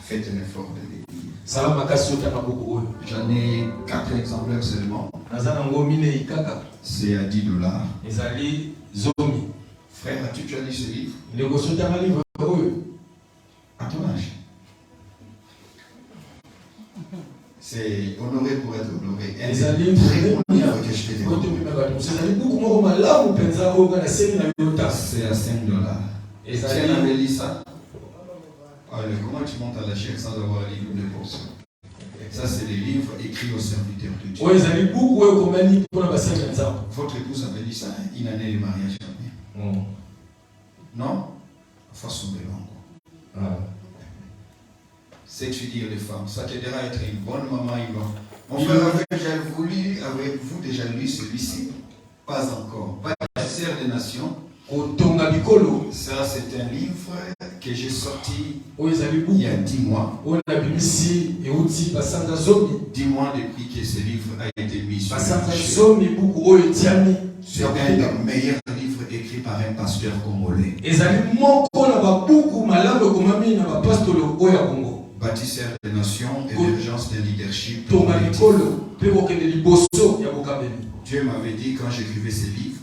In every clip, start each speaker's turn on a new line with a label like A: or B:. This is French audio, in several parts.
A: faites un effort de les lire.
B: J'en ai 4 exemplaires seulement. C'est à $10. Frère, as-tu déjà lu ce livre? À ton âge. C'est honoré pour être honoré. Un des très bons livres que je t'ai découvert. C'est à $5. Tu avais lu ça? Comment tu montes à la chair sans avoir un livre de poche? Ça, c'est des livres écrits aux serviteurs de Dieu. Votre épouse avait dit ça, une année de mariage jamais. Non? Façon de langue. C'est étudier les femmes. Ça t'aidera à être une bonne maman. Mon frère, avez-vous déjà lu celui-ci? Pas encore. Bâtisseur des nations. Ça, c'est un livre que j'ai sorti il y a 10 mois. 10 mois depuis que ce livre a été mis sur le marché. C'est un des meilleurs livres écrits par un pasteur congolais. Bâtisseur des nations, émergence d'un leadership. Dieu m'avait dit quand j'écrivais ces livres,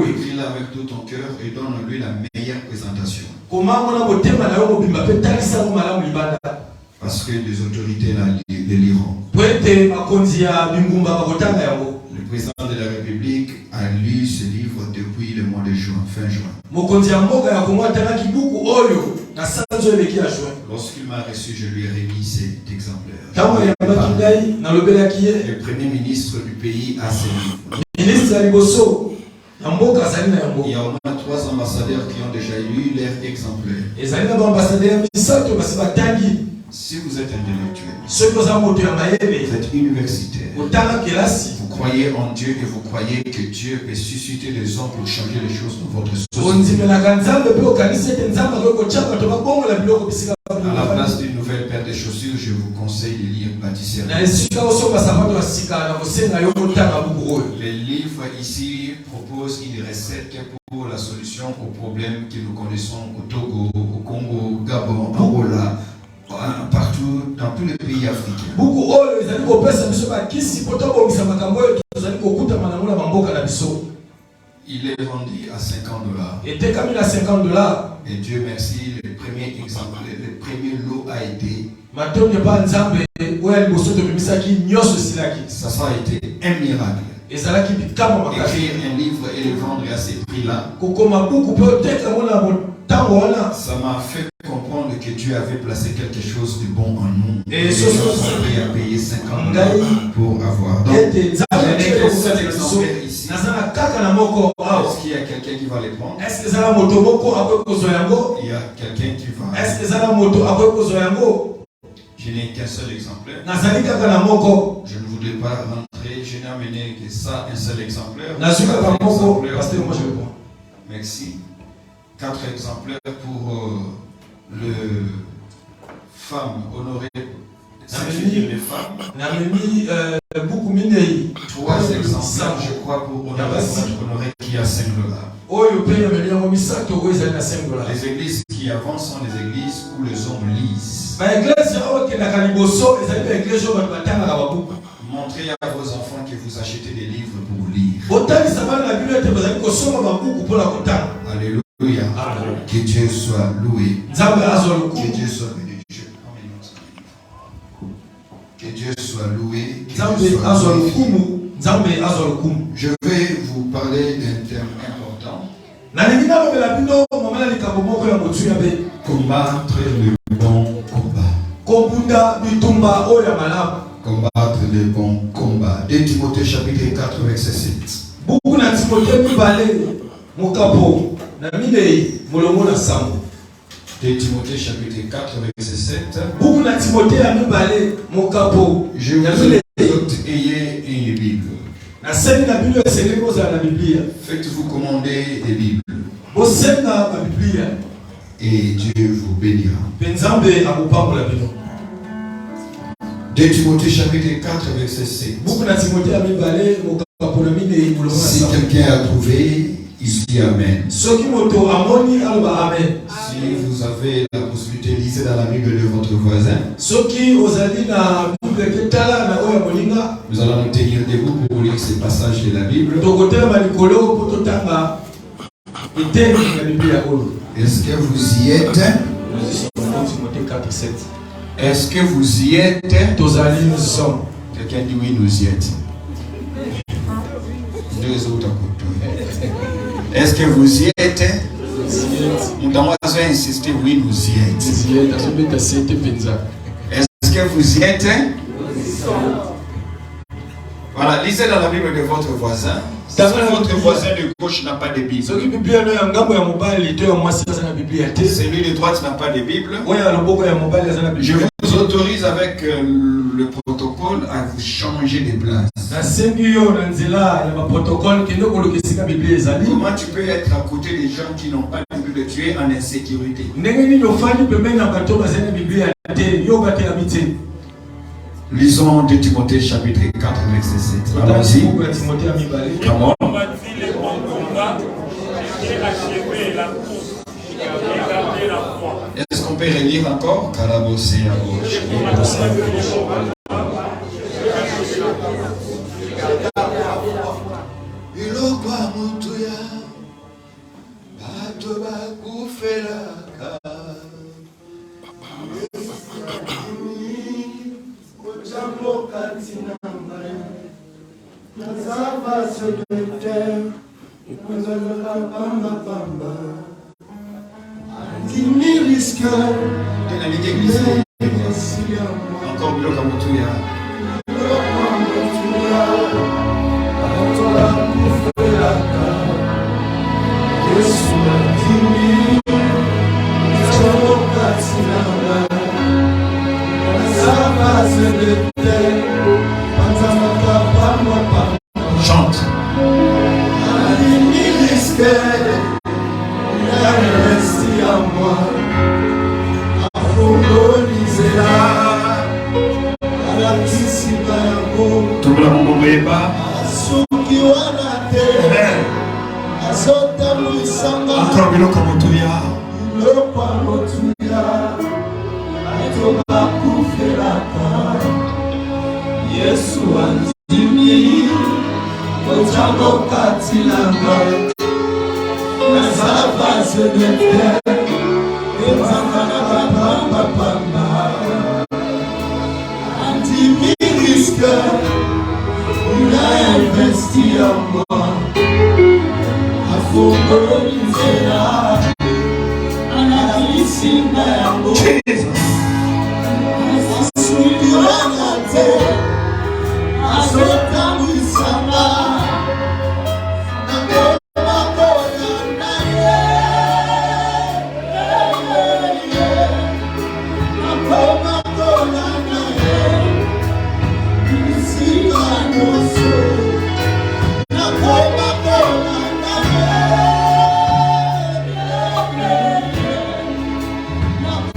B: écris-la avec tout ton cœur et donne-lui la meilleure présentation. Parce que les autorités les liront. Le président de la République a lu ce livre depuis le mois de juin, fin juin. Lorsqu'il m'a reçu, je lui ai remis cet exemplaire. Le premier ministre du pays a ce livre. Il y a au moins 3 ambassadeurs qui ont déjà lu leur exemplaire. Si vous êtes intellectuel, vous êtes universitaire, vous croyez en Dieu et vous croyez que Dieu peut susciter des hommes pour changer les choses dans votre société. À la place d'une nouvelle paire de chaussures, je vous conseille de lire Bâtisseur. Les livres ici proposent une recette pour la solution aux problèmes que nous connaissons au Togo, au Congo, au Gabon, au Angola, partout dans tous les pays africains. Il est vendu à $50. Et Dieu merci, le premier exemplaire, le premier lot a été. Ça a été un miracle. Écrire un livre et le vendre à ces prix-là. Ça m'a fait comprendre que Dieu avait placé quelque chose de bon en nous. Et je suis prêt à payer $50 pour avoir. Donc, cet exemplaire ici. Est-ce qu'il y a quelqu'un qui va les prendre? Il y a quelqu'un qui va. Je n'ai qu'un seul exemplaire. Je ne voudrais pas rentrer. Je n'ai amené que ça, un seul exemplaire. Merci. 4 exemplaires pour le femme honorée. Les femmes. 3 exemplaires, je crois, pour honorer qui a $5. Les églises qui avancent sont les églises où les hommes lisent. Montrez à vos enfants que vous achetez des livres pour lire. Alléluia. Que Dieu soit loué. Que Dieu soit béni. Que Dieu soit loué. Je vais vous parler d'un thème important. Combattre le bon combat. Combattre le bon combat. 2 Timothée chapitre 4 verset 7. 2 Timothée chapitre 4 verset 7. Je vous exhorte, ayez une Bible. Faites-vous commander des Bibles. Et Dieu vous bénira. 2 Timothée chapitre 4 verset 7. Si quelqu'un a trouvé, il dit Amen. Si vous avez la possibilité, lisez dans la Bible de votre voisin. Nous allons nous tenir debout pour lire ces passages de la Bible. Est-ce que vous y êtes? Est-ce que vous y êtes? Quelqu'un dit oui, nous y êtes. Deux autres côtés. Est-ce que vous y êtes? Nous avons insisté, oui, nous y êtes. Est-ce que vous y êtes? Voilà, lisez dans la Bible de votre voisin. Si votre voisin de gauche n'a pas de Bible, celui de droite n'a pas de Bible, je vous autorise avec le protocole à vous changer de place. Comment tu peux être à côté des gens qui n'ont pas de Bible? Tu es en insécurité. Lisons 2 Timothée chapitre 4 verset 7. Allons-y. Comment? Est-ce qu'on peut relire encore? Carabosé à gauche. Encore bloc à Moutouya. Chante. Encore biloko motuya. Yesu andimi otango katilanga nazava zedete ezangana pamba pamba andimi riske una investi en moi afuko nzela anakilisinga yango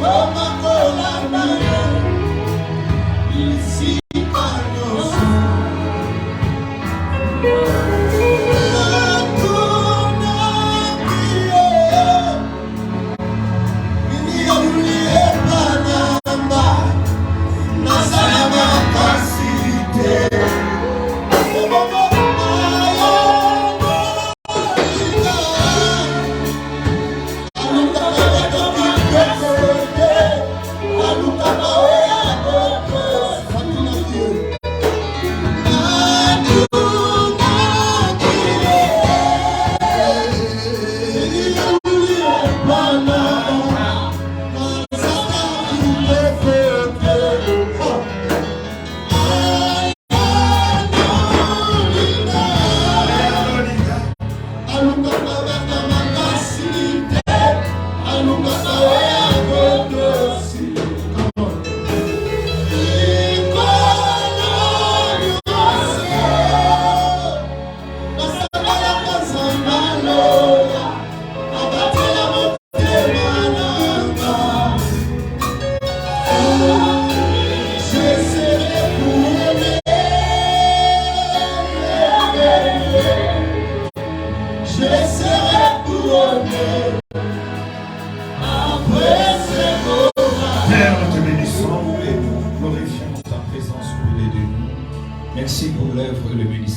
C: Oh,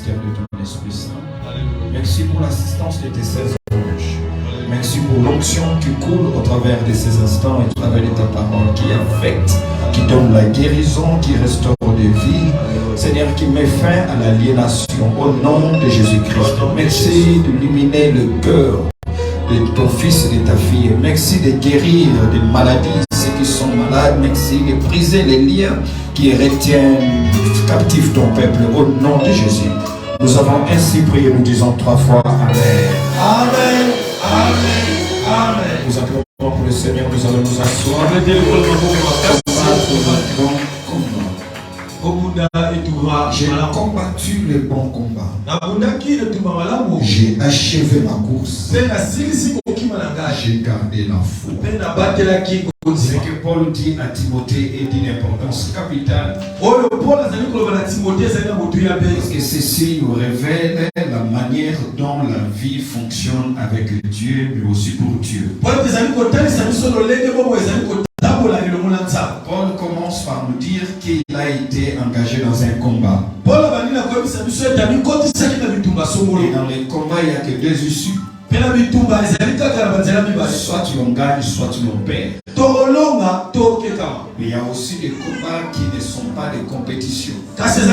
B: ministère de ton Esprit Saint. Merci pour l'assistance de tes 16 anges. Merci pour l'onction qui coule au travers de ces instants et au travers de ta parole qui affecte, qui donne la guérison, qui restaure des vies. Seigneur, qui met fin à l'aliénation au nom de Jésus-Christ. Merci d'illuminer le cœur de ton fils et de ta fille. Merci de guérir des maladies, ceux qui sont malades. Merci de briser les liens qui retiennent captif ton peuple au nom de Jésus. Nous avons ainsi prié, nous disons 3 fois Amen. Amen. Amen. Amen. Nous acclamons pour le Seigneur, nous allons nous asseoir. J'ai combattu le bon combat. J'ai achevé ma course. J'ai gardé la foi. Ce que Paul dit à Timothée est d'une importance capitale. Parce que ceci nous révèle la manière dont la vie fonctionne avec Dieu, mais aussi pour Dieu. Paul commence par nous dire qu'il a été engagé dans un combat. Et dans les combats, il n'y a que 2 issues. Soit tu en gagnes, soit tu en perds. Mais il y a aussi des combats qui ne sont pas des compétitions. C'est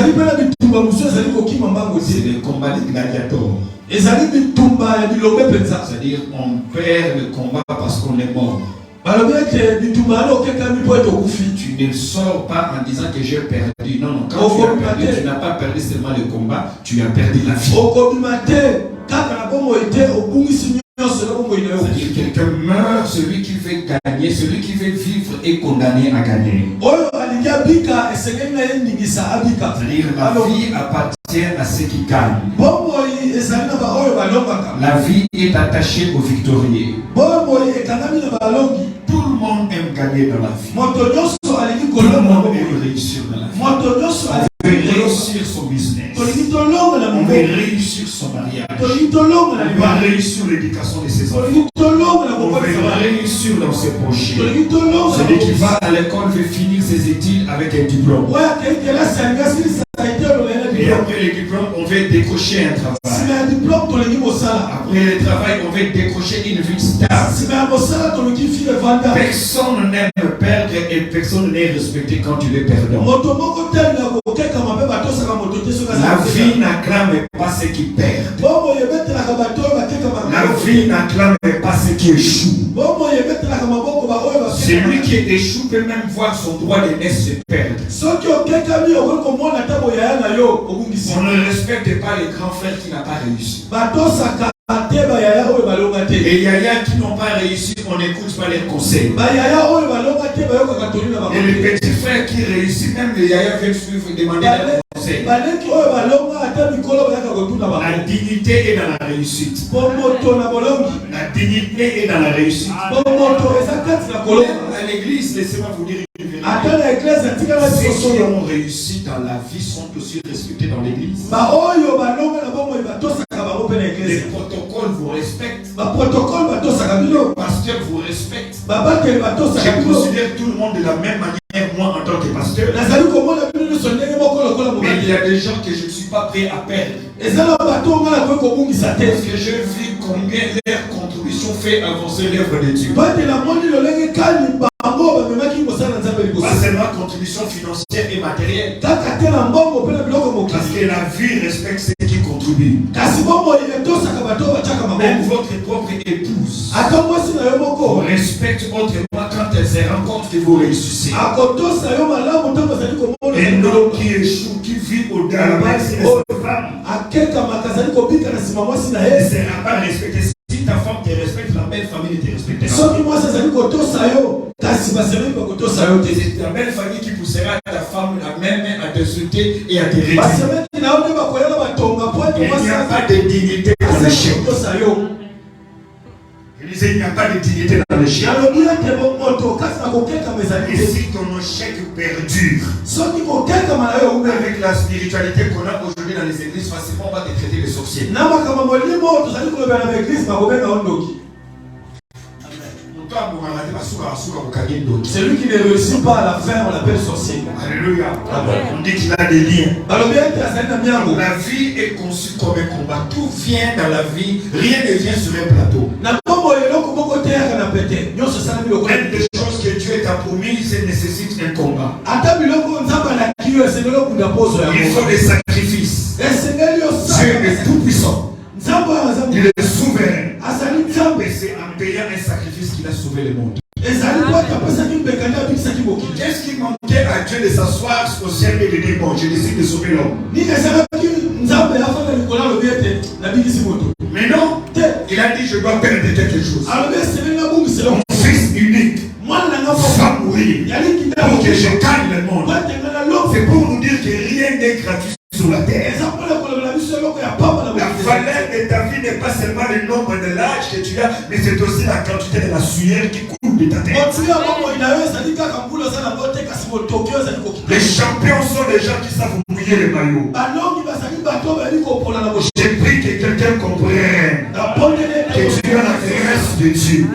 B: des combats des gladiateurs. C'est-à-dire on perd le combat parce qu'on est mort. Tu ne sors pas en disant que j'ai perdu. Non, non, quand tu as perdu, tu n'as pas perdu seulement le combat, tu as perdu la vie. C'est-à-dire quelqu'un meurt, celui qui veut gagner, celui qui veut vivre est condamné à gagner. C'est-à-dire la vie appartient à ceux qui gagnent. La vie est attachée aux victorieux. Tout le monde aime gagner dans la vie. Tout le monde aime réussir dans la vie. On veut réussir son business. On veut réussir son mariage. On veut réussir l'éducation de ses enfants. On veut réussir dans ses projets. Celui qui va à l'école veut finir ses études avec un diplôme. Et après le diplôme, on veut décrocher un travail. Après le travail, on veut décrocher une vie stable. Personne n'aime perdre et personne n'est respecté quand tu es perdant. La vie n'acclame pas ceux qui perdent. La vie n'acclame pas ceux qui échouent. Celui qui échoue peut même voir son droit de naissance se perdre. On ne respecte pas les grands frères qui n'ont pas réussi. Les yaya qui n'ont pas réussi, on n'écoute pas les conseils. Et les petits frères qui réussissent, même les yaya viennent suivre et demander des conseils. La dignité est dans la réussite. La dignité est dans la réussite. À l'église, laissez-moi vous dire une vérité. Ceux qui ont réussi dans la vie sont aussi respectés dans l'église. Les protocoles vous respectent. Le pasteur vous respecte. Je considère tout le monde de la même manière, moi en tant que pasteur. Mais il y a des gens que je ne suis pas prêt à perdre. Parce que je vis combien leur contribution fait avancer l'œuvre de Dieu. Pas seulement contribution financière et matérielle. Parce que la vie respecte ceux qui contribuent. Même votre propre épouse respecte autrement quand elle se rend compte que vous réussissez. Un homme qui échoue, qui vit au-delà de sa femme, ne sera pas respecté. Si ta femme te respecte, la belle famille te respectera. C'est la belle famille qui poussera ta femme la même à t'insulter et à te réduire. Il n'y a pas de dignité dans le chef. Il n'y a pas de dignité dans le chef. Et si ton échec perdure, avec la spiritualité qu'on a aujourd'hui dans les églises, facilement on va te traiter de sorcier.
C: Celui qui ne réussit pas à la fin, on l'appelle sorcier.
B: Alléluia.
C: Amen.
B: On dit qu'il a des liens.
C: La
B: vie est conçue comme un combat. Tout vient dans la vie. Rien ne vient sur un plateau. Une des choses que Dieu t'a promis, c'est nécessite un combat. Il faut des sacrifices. Dieu est tout puissant. Il est souverain. Et c'est en payant un sacrifice qu'il a sauvé le monde. Qu'est-ce qui manquait à Dieu de s'asseoir au ciel et de dire bon, je décide de sauver l'homme? Mais non, il a dit je dois perdre quelque chose. Mon fils unique va mourir pour que je gagne le monde. C'est pour nous dire que rien n'est gratuit sur la terre. La valeur de ta vie n'est pas seulement le nombre de l'âge que tu as, mais c'est aussi la quantité de la sueur qui coule de ta tête. Les champions sont les gens qui savent mouiller les maillots. J'ai pris que quelqu'un comprenne que tu as la grâce de Dieu.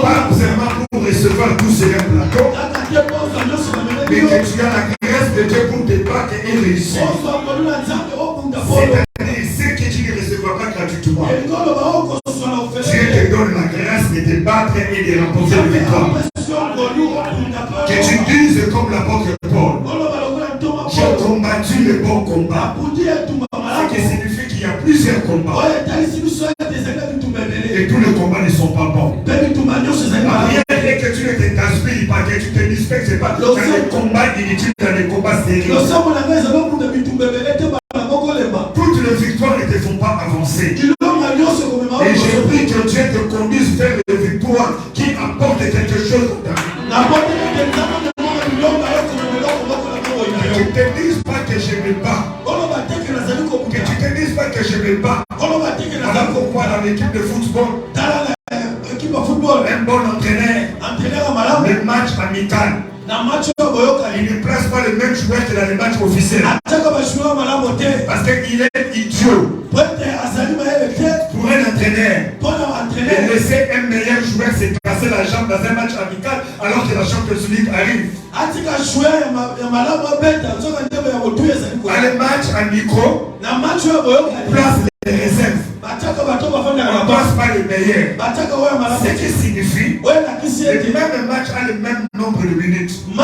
B: Pas seulement pour recevoir tout sur un plateau, mais que tu as la grâce de Dieu pour te battre et réussir. C'est-à-dire, ce que tu ne recevras pas gratuitement, Dieu te donne la grâce de te battre et de remporter la victoire. Que tu dises comme l'apôtre Paul, j'ai combattu le bon combat. Ce qui signifie qu'il y a plusieurs combats. Et tous les combats ne sont pas bons. Rien n'est que tu ne te gaspilles pas, que tu te dispectes pas. Dans les combats inutiles, dans les combats sérieux. Toutes les victoires ne te font pas avancer. Et je prie que Dieu te conduise vers les victoires qui apportent quelque chose dans ta vie. Que tu ne te dises pas que je me bats. Que tu ne te dises pas que je me bats. Voilà pourquoi dans l'équipe de football, un bon entraîneur, le match amical, il ne place pas le même joueur que dans les matchs officiels. Parce qu'il est idiot. Pour un entraîneur, de laisser un meilleur joueur se casser la jambe dans un match amical alors que la Champions League arrive. Dans les matchs amicaux, place les réserves. On ne passe pas le meilleur. Ce qui signifie que le même match a le même nombre de minutes. Et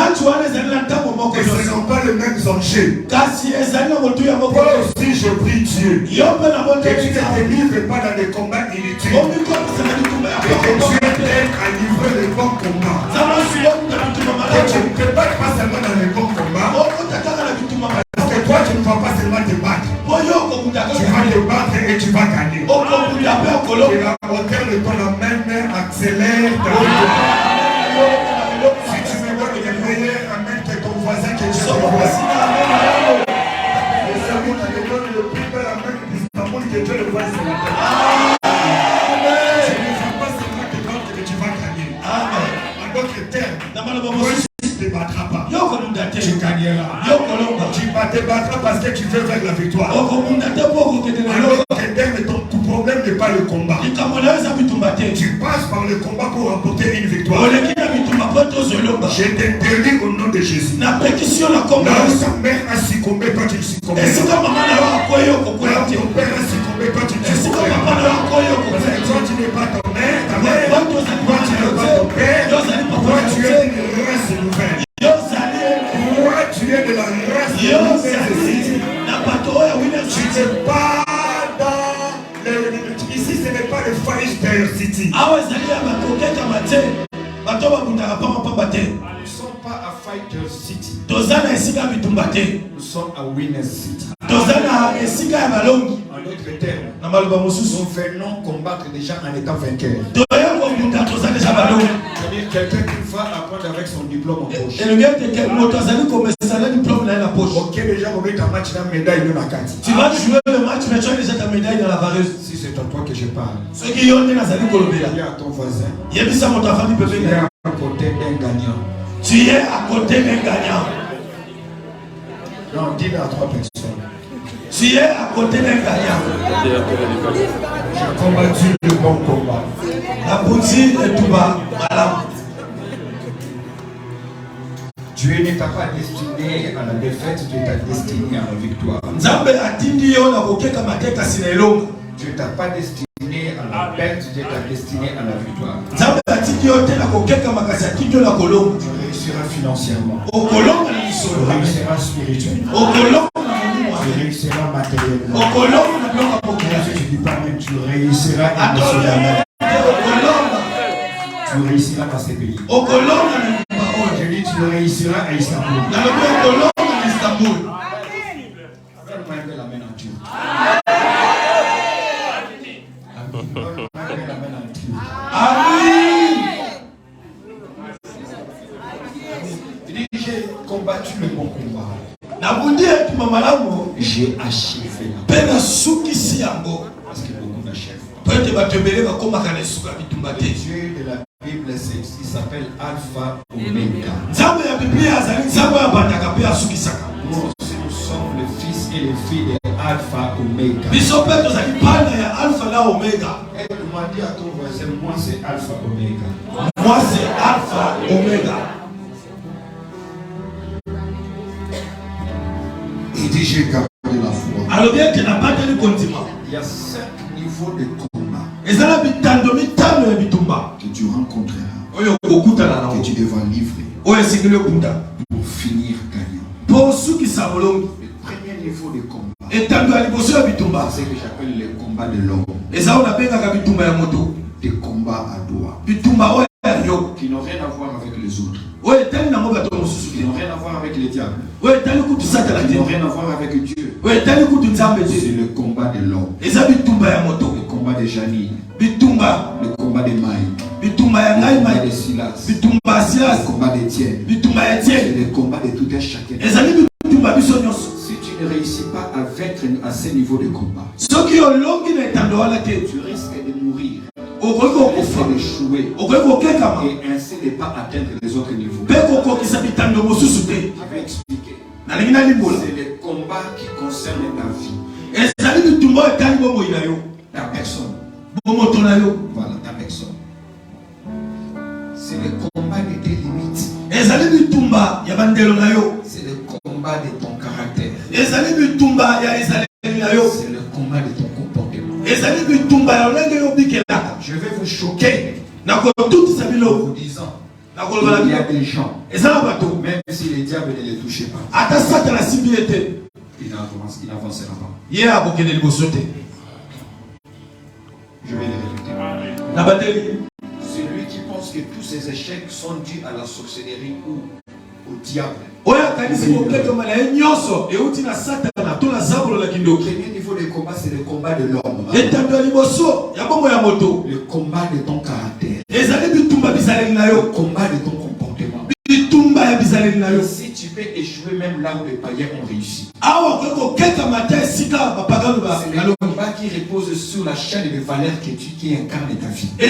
B: ce n'ont pas le même enjeu. Moi aussi je prie Dieu que tu ne te livres pas dans des combats inutiles. Et que Dieu t'aide à livrer les bons combats. Que tu ne te battes pas seulement dans les bons combats. Parce que toi tu ne vas pas seulement te battre. Tu vas te battre et tu vas gagner. Et la hauteur de ton amen accélère ta vie. Si tu me vois le meilleur amen que ton voisin que tu vois. Et celui qui me donne le plus bel amen d'Istanbul que Dieu le voit sur la terre. Tu ne vas pas seulement te battre que tu vas gagner. En d'autres termes, tu ne te battras pas. Tu gagneras. Tu te battras parce que tu veux faire la victoire. Alors que ton problème n'est pas le combat. Tu passes par le combat pour remporter une victoire. Je t'interdis au nom de Jésus. Là où sa mère a succombé, toi tu succombes. Là où ton père a succombé, toi tu ne succombes. Toi tu n'es pas ton mère, ta mère. Toi tu n'es pas ton père. Toi tu es une race nouvelle. Toi tu es de la race nouvelle. Tu n'es pas dans le... Ici ce n'est pas le Fire City. Nous ne sommes pas à Fighter City. Nous sommes à Winner City. En d'autres termes, nous venons combattre des gens en étant vainqueurs. C'est-à-dire quelqu'un qui va apprendre avec son diplôme en poche. Ok, déjà, on met un match dans la médaille de la carte.
C: Tu vas jouer le match, mais tu as déjà ta médaille dans la vareuse.
B: Si c'est à toi que je parle,
C: dis
B: à ton voisin.
C: Tu es
B: à côté d'un gagnant.
C: Tu es à côté d'un gagnant.
B: Non, dis-le à 3 personnes.
C: Tu es à côté d'un gagnant.
B: J'ai combattu le bon combat.
C: La boutique est tout bas. Voilà.
B: Dieu ne t'a pas destiné à la défaite, Dieu t'a destiné à la victoire. Dieu ne t'a pas destiné à la perte, Dieu t'a destiné à la victoire. Tu réussiras financièrement. Tu réussiras spirituellement. Tu réussiras matériellement. Je ne dis pas même tu réussiras émotionnellement. Tu réussiras dans ces pays. Je dis tu réussiras à Istanbul. La main en Dieu. J'ai combattu le bon combat. J'ai achevé la paix. Parce que beaucoup n'achèvent pas. Le Dieu de la Bible, il s'appelle Alpha Omega. Nous sommes le fils et les filles de Alpha Omega. Et demandez à ton voisin, moi c'est Alpha Omega.
C: Moi c'est Alpha Omega.
B: Il dit j'ai gardé la foi.
C: Alors bien qu'il n'a pas tenu continent.
B: Il y a 5 niveaux de combat que tu rencontreras, que tu devras livrer pour finir gagnant. Le premier niveau de combat, c'est ce que j'appelle le combat de l'homme. Des combats à doigts qui n'ont rien à voir avec les autres, qui n'ont rien à voir avec les diables, qui n'ont rien à voir avec Dieu. C'est le combat de l'homme, le combat de Janine, le combat de Mike, le combat de Silas, le combat d'Étienne. C'est le combat de tout un chacun. Si tu ne réussis pas à vaincre à ce niveau de combat, tu risques de mourir, tu risques d'échouer et ainsi ne pas atteindre les autres niveaux. Je vais expliquer. C'est le combat qui concerne ta vie, ta personne. Voilà, ta personne. C'est le combat de tes limites. C'est le combat de ton caractère. C'est le combat de ton comportement. Je vais vous choquer en vous disant il y a des gens, même si les diables ne les touchaient pas, il n'avancera pas. Je vais les répéter. Celui qui pense que tous ses échecs sont dus à la sorcellerie ou au diable. Le premier niveau de combat, c'est le combat de l'homme. Le combat de ton caractère. Le combat de ton comportement. Si tu peux échouer même là où les païens ont réussi. C'est le combat qui repose sur la chaîne de valeur qui incarne ta vie. Qui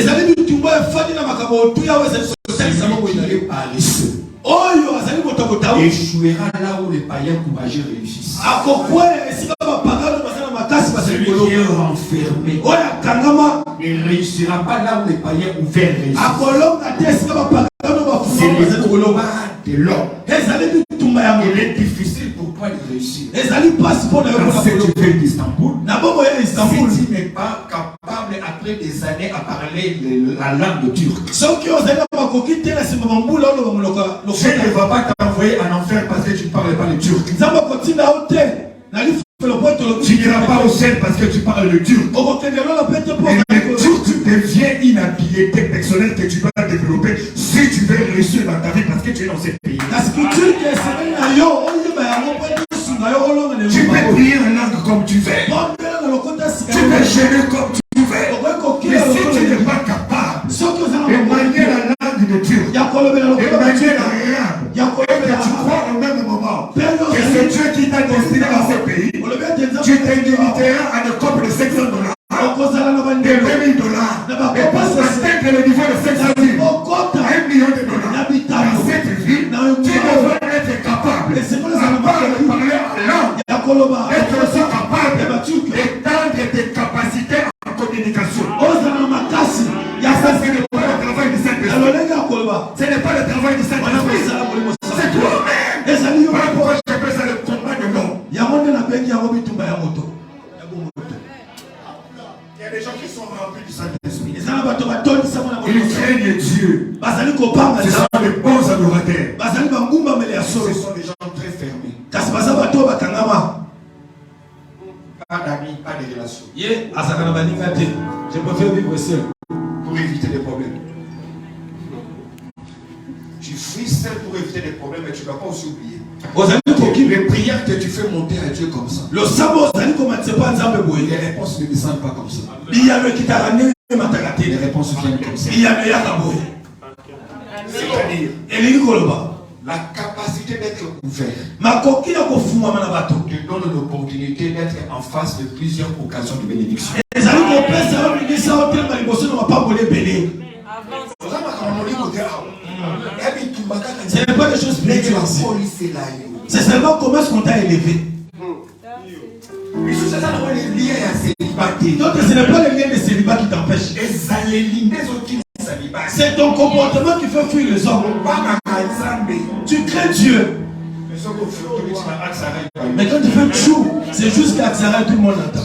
B: est paresseux échouera là où les païens courageux réussissent. Celui qui est renfermé ne réussira pas là où les païens ouverts réussissent. C'est le combat de l'homme. Il est difficile pour toi de réussir. Quand tu viens d'Istanbul, si tu n'es pas capable après des années à parler la langue turque, je ne vais pas t'envoyer en enfer parce que tu ne parles pas le turc. Tu n'iras pas au ciel parce que tu parles le turc. Et le turc devient une habileté personnelle que tu vas développer si tu veux réussir dans ta vie parce que tu es dans ce pays. Tu peux prier en langue comme tu veux. Tu peux gêner comme tu veux. Mais si tu n'es pas capable de manier la langue de Dieu, de manier l'arabe, et que tu crois au même moment que c'est Dieu qui t'a destiné dans ce pays, tu t'inviteras à un couple de $600, de $20,000, et pour atteindre le niveau de $500,000, $1 million, dans cette vie, tu devras être capable, à part de parler en langue, être aussi capable d'étendre tes capacités en communication. C'est toi-même. Pourquoi j'appelle ça le combat de l'homme? Il y a des gens qui sont remplis du Saint-Esprit. Ils craignent Dieu. Ce sont des bons adorateurs. Ce sont des gens très fermés. Pas d'amis, pas de relations.
C: Je préfère vivre seul.
B: Pour éviter des problèmes. Tu fuis seul pour éviter des problèmes, mais tu ne dois pas aussi oublier. Les prières que tu fais monter à Dieu comme ça. Les réponses ne descendent pas comme ça. Les réponses viennent comme ça. C'est-à-dire la capacité d'être ouvert te donne l'opportunité d'être en face de plusieurs occasions de bénédiction.
C: Ce n'est pas des choses spirituelles. C'est seulement comment est-ce qu'on t'a élevé. Donc ce n'est pas le lien de célibat qui t'empêche. C'est ton comportement qui fait fuir les hommes. Tu crains Dieu. Mais quand tu fais chou, c'est juste qu'Axara, tout le monde entend.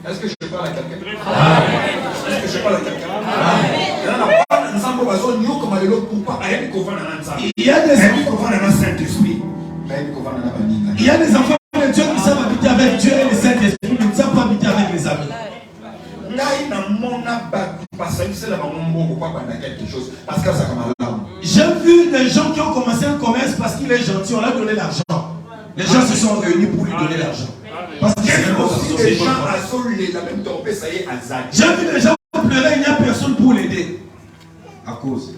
B: Est-ce que je parle à quelqu'un? Est-ce que je parle à quelqu'un? Il y a
C: des enfants de Dieu qui savent habiter avec Dieu et le Saint-Esprit, qui ne savent pas habiter avec les amis. J'ai vu des gens qui ont commencé un commerce parce qu'il est gentil, on lui a donné l'argent. Les gens se sont réunis pour lui donner l'argent. Parce que c'est
B: des gens
C: j'ai vu des gens pleurer, il n'y a personne pour l'aider. À cause.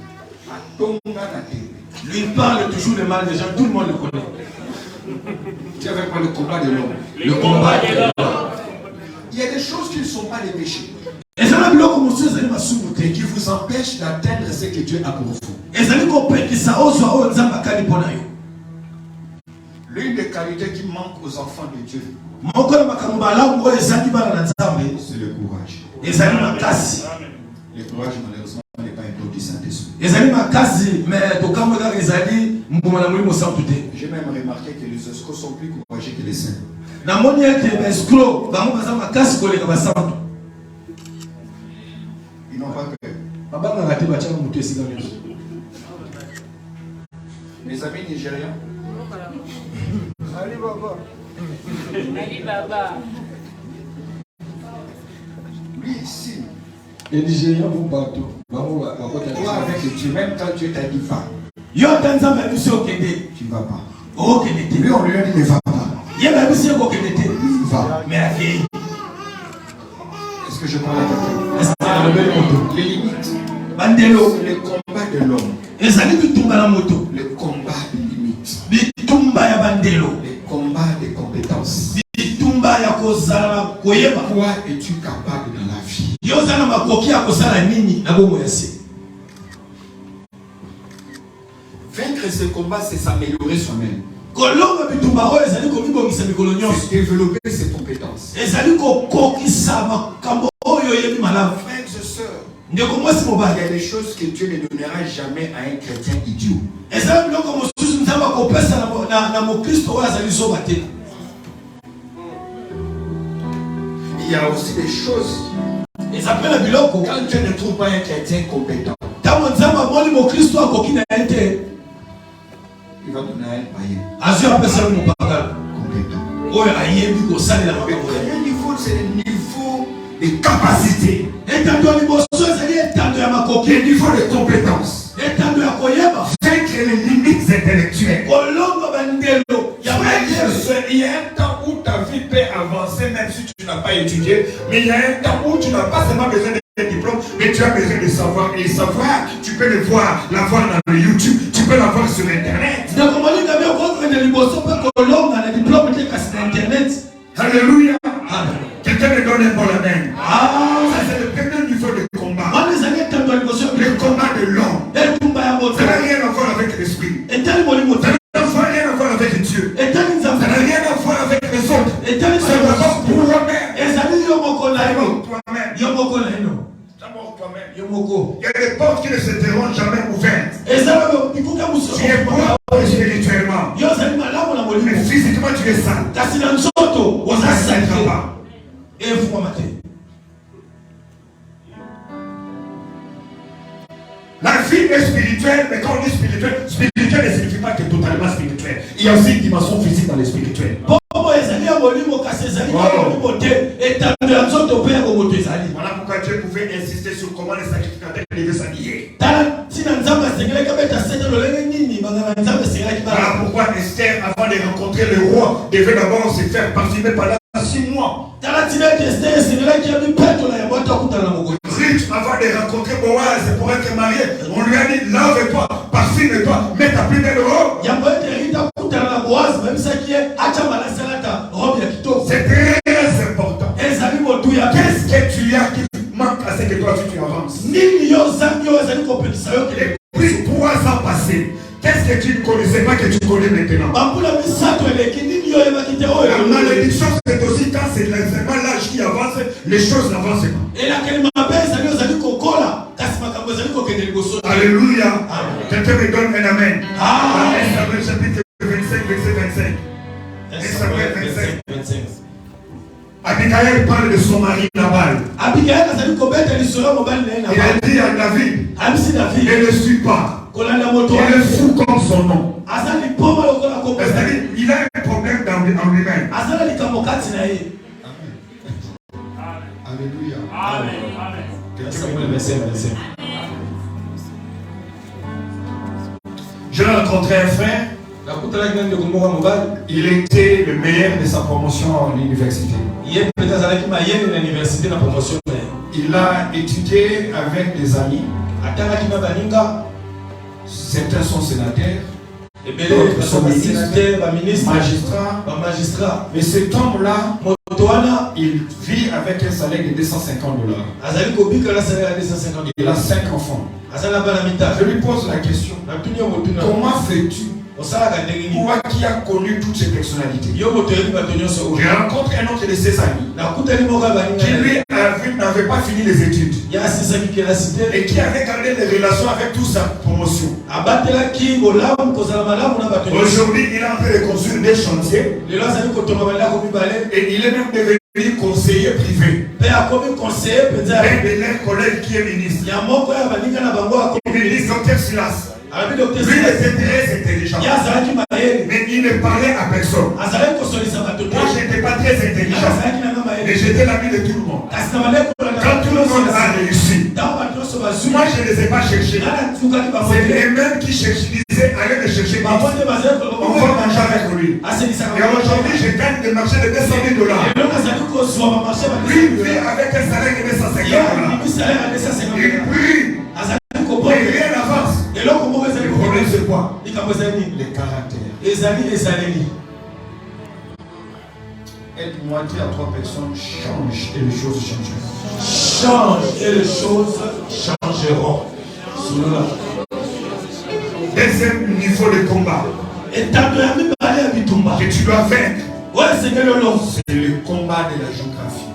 C: Lui il parle toujours le mal des gens, tout le monde le connaît.
B: Tu avais pas le combat de l'homme.
C: Le combat de l'homme.
B: Il y a des choses qui ne sont pas des péchés.
C: Et
B: qui vous empêchent d'atteindre ce que Dieu a pour vous. L'une des qualités qui manque aux enfants de Dieu, c'est le courage. Le courage, malheureusement, n'est pas un don du Saint-Esprit. J'ai même remarqué que les escrocs sont plus courageux que les saints. Ils n'ont pas peur. Les amis nigériens. Ali Baba. Ali Baba. Lui ici.
C: Les Nigériens vont partout.
B: Toi avec Dieu, même quand Dieu t'a dit va.
C: Tu vas
B: pas.
C: Lui
B: on lui a dit ne va pas. Va. Est-ce que je parle à quelqu'un? Les limites. Le combat de l'homme. Le combat des limites. Le combat des compétences. Quoi es-tu capable dans la vie? Vaincre ce combat, c'est s'améliorer soi-même. C'est développer ses compétences. Frères et sœurs, il y a des choses que Dieu ne donnera jamais à un chrétien idiot. Il y a aussi des choses. Quand Dieu ne trouve pas un chrétien compétent, il va donner à un païen compétent. Le premier niveau, c'est le niveau de capacité. Le niveau de compétence. Vaincre les limites intellectuelles. Il y a un temps où ta vie peut avancer même si tu n'as pas étudié. Mais il y a un temps où tu n'as pas seulement besoin d'un diplôme, mais tu as besoin de savoir. Et savoir, tu peux le voir, l'avoir dans le YouTube, tu peux l'avoir sur Internet. Alléluia. Quelqu'un me donne un bon amen. Ça c'est le premier niveau de combat. Le combat de l'homme. Ça n'a rien à voir avec l'esprit. Ça n'a rien à voir avec Dieu. Ça n'a rien à voir avec les autres. C'est d'abord pour toi-même. Il y a des portes qui ne se
D: t'ont jamais ouverte. Tu es pauvre spirituellement. Mais physiquement, tu es sale. On n'acceptera pas. La vie est spirituelle, mais quand on dit spirituel, spirituel ne signifie pas que totalement spirituel. Il y a aussi une dimension physique dans le spirituel. Voilà pourquoi Dieu pouvait insister sur comment les sacrificateurs devaient s'habiller. Voilà pourquoi Esther, avant de rencontrer le roi, devait d'abord se faire parfumer pendant 6 mois. Ruth, avant de rencontrer Boaz pour être marié, on lui a dit lave-toi, parfume-toi, mets ta plus belle robe. C'est très important. Qu'est-ce que tu as qui manque à ce que toi tu avances? Depuis 3 ans passés, qu'est-ce que tu ne connaissais pas que tu connais maintenant? La malédiction, c'est aussi quand c'est vraiment l'âge qui avance, les choses n'avancent pas. Alléluia. Quelqu'un me donne un amen. Dans chapitre 25, verset 25. Abigail parle de son mari Nabal. Il a dit à David, ne le suis pas. Il est fou comme son nom. C'est-à-dire, il a un problème en lui-même. Alléluia. Je rencontrais un frère. Il était le meilleur de sa promotion à l'université. Il a étudié avec des amis. Certains sont sénateurs, d'autres sont magistrats. Mais cet homme-là, il vit avec un salaire de $250. Il a 5 enfants. Je lui pose la question, comment fais-tu? Toi qui as connu toutes ces personnalités. Je rencontre un autre de ses amis qui lui n'avait pas fini les études et qui avait gardé des relations avec toute sa promotion. Aujourd'hui, il est en train de construire des chantiers et il est même devenu conseiller privé. Un de leurs collègues qui est ministre. Ministre Dr. Silas. Lui, il était très intelligent. Mais il ne parlait à personne. Moi, je n'étais pas très intelligent. Mais j'étais l'ami de tout le monde. Quand tout le monde a réussi, moi, je ne les ai pas cherchés. C'est eux-mêmes qui disaient, allez me chercher. On va manger avec lui. Et aujourd'hui, je gagne des marchés de $200,000. Lui, il vit avec un salaire de $250. Il prie. Mais rien n'avance. Le problème, c'est quoi? Les caractères. Aide-moi à dire à 3 personnes, change et les choses changeront.
C: Change et les choses changeront.
D: Deuxième niveau de combat que tu dois vaincre, c'est le combat de la géographie.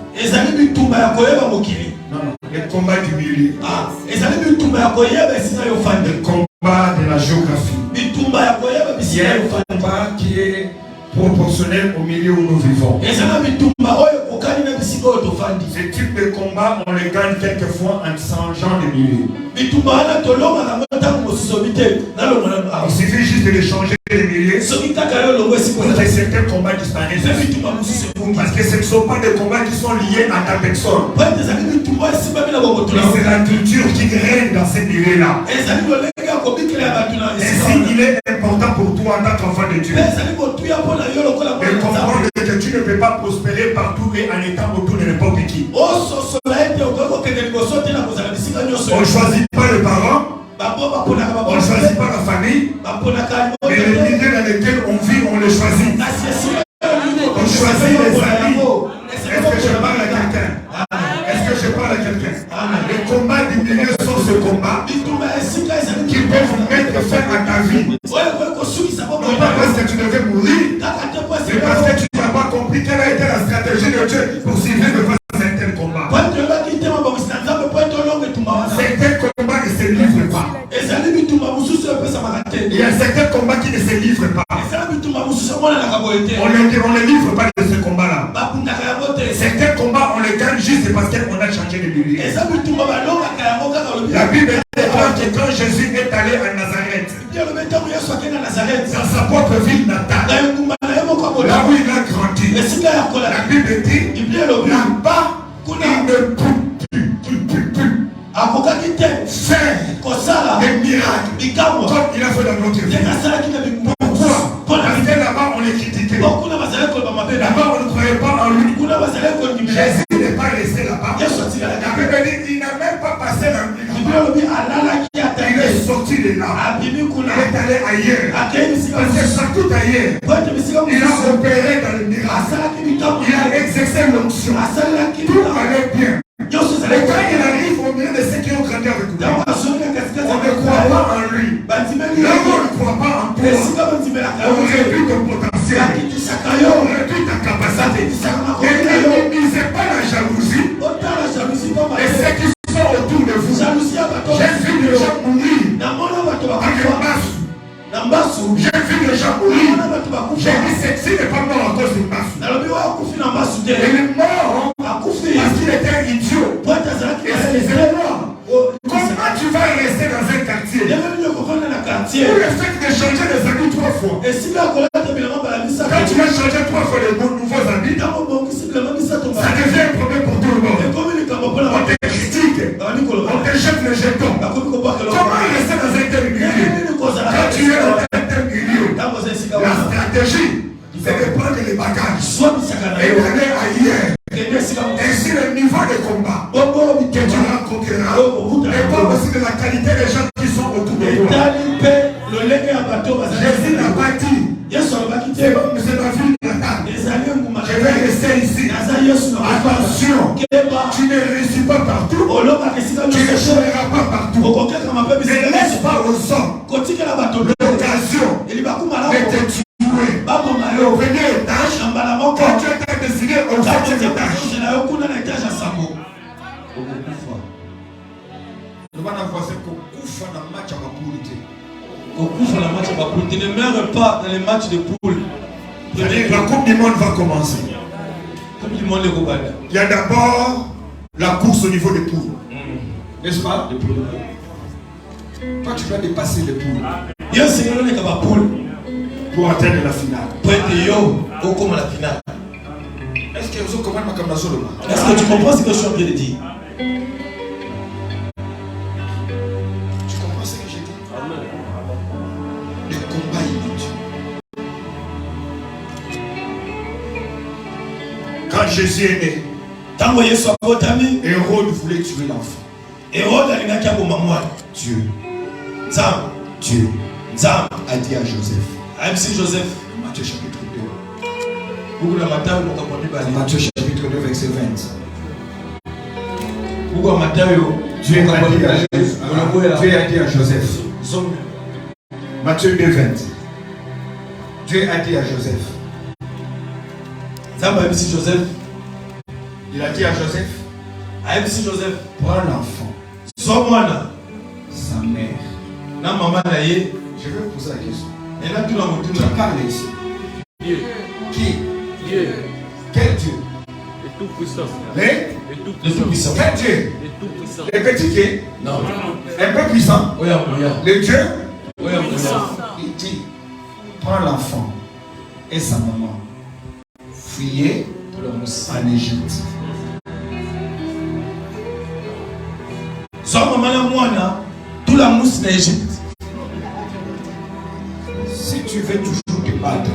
D: Non, le combat du milieu. Le combat de la géographie. Il y a un combat qui est proportionnel au milieu où nous vivons. Ce type de combat, on le gagne quelquefois en changeant de milieu. Il suffit juste de changer de milieu pour que certains combats disparaissent. Parce que ce ne sont pas des combats qui sont liés à ta personne. Mais c'est la culture qui règne dans ces milieux-là. Ainsi, il est important pour toi en tant qu'enfant de Dieu de comprendre que tu ne peux pas prospérer partout et en étant autour de n'importe qui. On ne choisit pas les parents, on ne choisit pas la famille, mais les milieux dans lesquels on vit, on les choisit. On choisit les amis. Est-ce que je parle à quelqu'un? Est-ce que je parle à quelqu'un? Les combats du milieu sont ce combat qui peuvent mettre fin à ta vie. Non pas parce que tu devais mourir, mais parce que tu n'as pas compris quelle a été la stratégie de Dieu pour survivre devant certains combats. Certains combats ne se livrent pas. Il y a certains combats qui ne se livrent pas. On ne livre pas de ce combat-là. Certains combats, on les gagne juste parce qu'on a changé de milieu. La Bible dit que quand Jésus est allé à Nazareth, dans sa propre ville natale, là où il a grandi, la Bible dit là-bas, il ne faire des miracles comme il a fait dans notre vie. Pourquoi? Parce que là-bas on est critiqué. Là-bas on ne croyait pas en lui. Jésus n'est pas resté là-bas. La Bible dit il n'a même pas passé la nuit. Il est sorti de là. Il est allé ailleurs. Parce que partout ailleurs, il a opéré dans le miracle. Il a exercé l'onction. Tout allait bien. Et quand il arrive au milieu de ceux qui ont grandi avec lui, on ne croit pas en lui. Là où on ne croit pas en toi, on réduit ton potentiel, on réduit ta capacité. Et ne misez pas la jalousie. Et ceux qui sont autour de vous, j'ai vu des gens mourir en Mbassou. J'ai vu des gens mourir. J'ai dit ceci n'est pas mort à cause de Mbassou. Il est mort parce qu'il était idiot. Excusez-moi. Comment tu vas rester dans un quartier où le fait de changer les habits 3 fois? Quand tu vas changer 3 fois les nouveaux habits, ça devient un problème pour tout le monde. On te critique, on te jette le jeton. Comment rester dans un tel milieu? Quand tu es dans un tel milieu, la stratégie, c'est de prendre les bagages et d'aller ailleurs. Ainsi le niveau de combat que tu rencontreras dépend aussi de la qualité des gens qui sont autour de toi. Jésus n'a pas dit c'est ma ville natale, je vais rester ici. Attention, tu ne réussis pas partout, tu ne changeras pas partout. Ne laisse pas aux hommes l'occasion de te tuer. Au premier étage, quand tu as décidé au 7e étage.
C: Ne meurt pas dans les matchs de poule.
D: La Coupe du Monde va commencer. Il y a d'abord la course au niveau des poules. N'est-ce pas? Toi, tu vas dépasser les poules pour atteindre la finale. Est-ce que
C: tu comprends ce que je suis en train de dire?
D: Tu comprends ce que j'ai dit? Le combat inutile. Quand Jésus est né, Hérode voulait tuer l'enfant. Dieu a dit à Joseph, Matthieu chapitre 2, Matthieu chapitre 2 verset 20. Dieu a dit à Joseph, Matthieu 2 20. Dieu a dit à Joseph, il a dit à Joseph, prends l'enfant, sa mère. Je vais poser la question. Tu parles ici.
E: Dieu.
D: Qui?
E: Dieu.
D: Quel Dieu?
E: Le Tout-Puissant.
D: Le Tout-Puissant. Quel Dieu?
E: Le Tout-Puissant.
D: Le petit Dieu?
C: Non.
D: Un peu puissant? Le Dieu?
E: Il
D: dit, prends l'enfant et sa maman. Fuyez en Égypte.
C: Tout la mousse d'Égypte.
D: Si tu veux toujours te battre,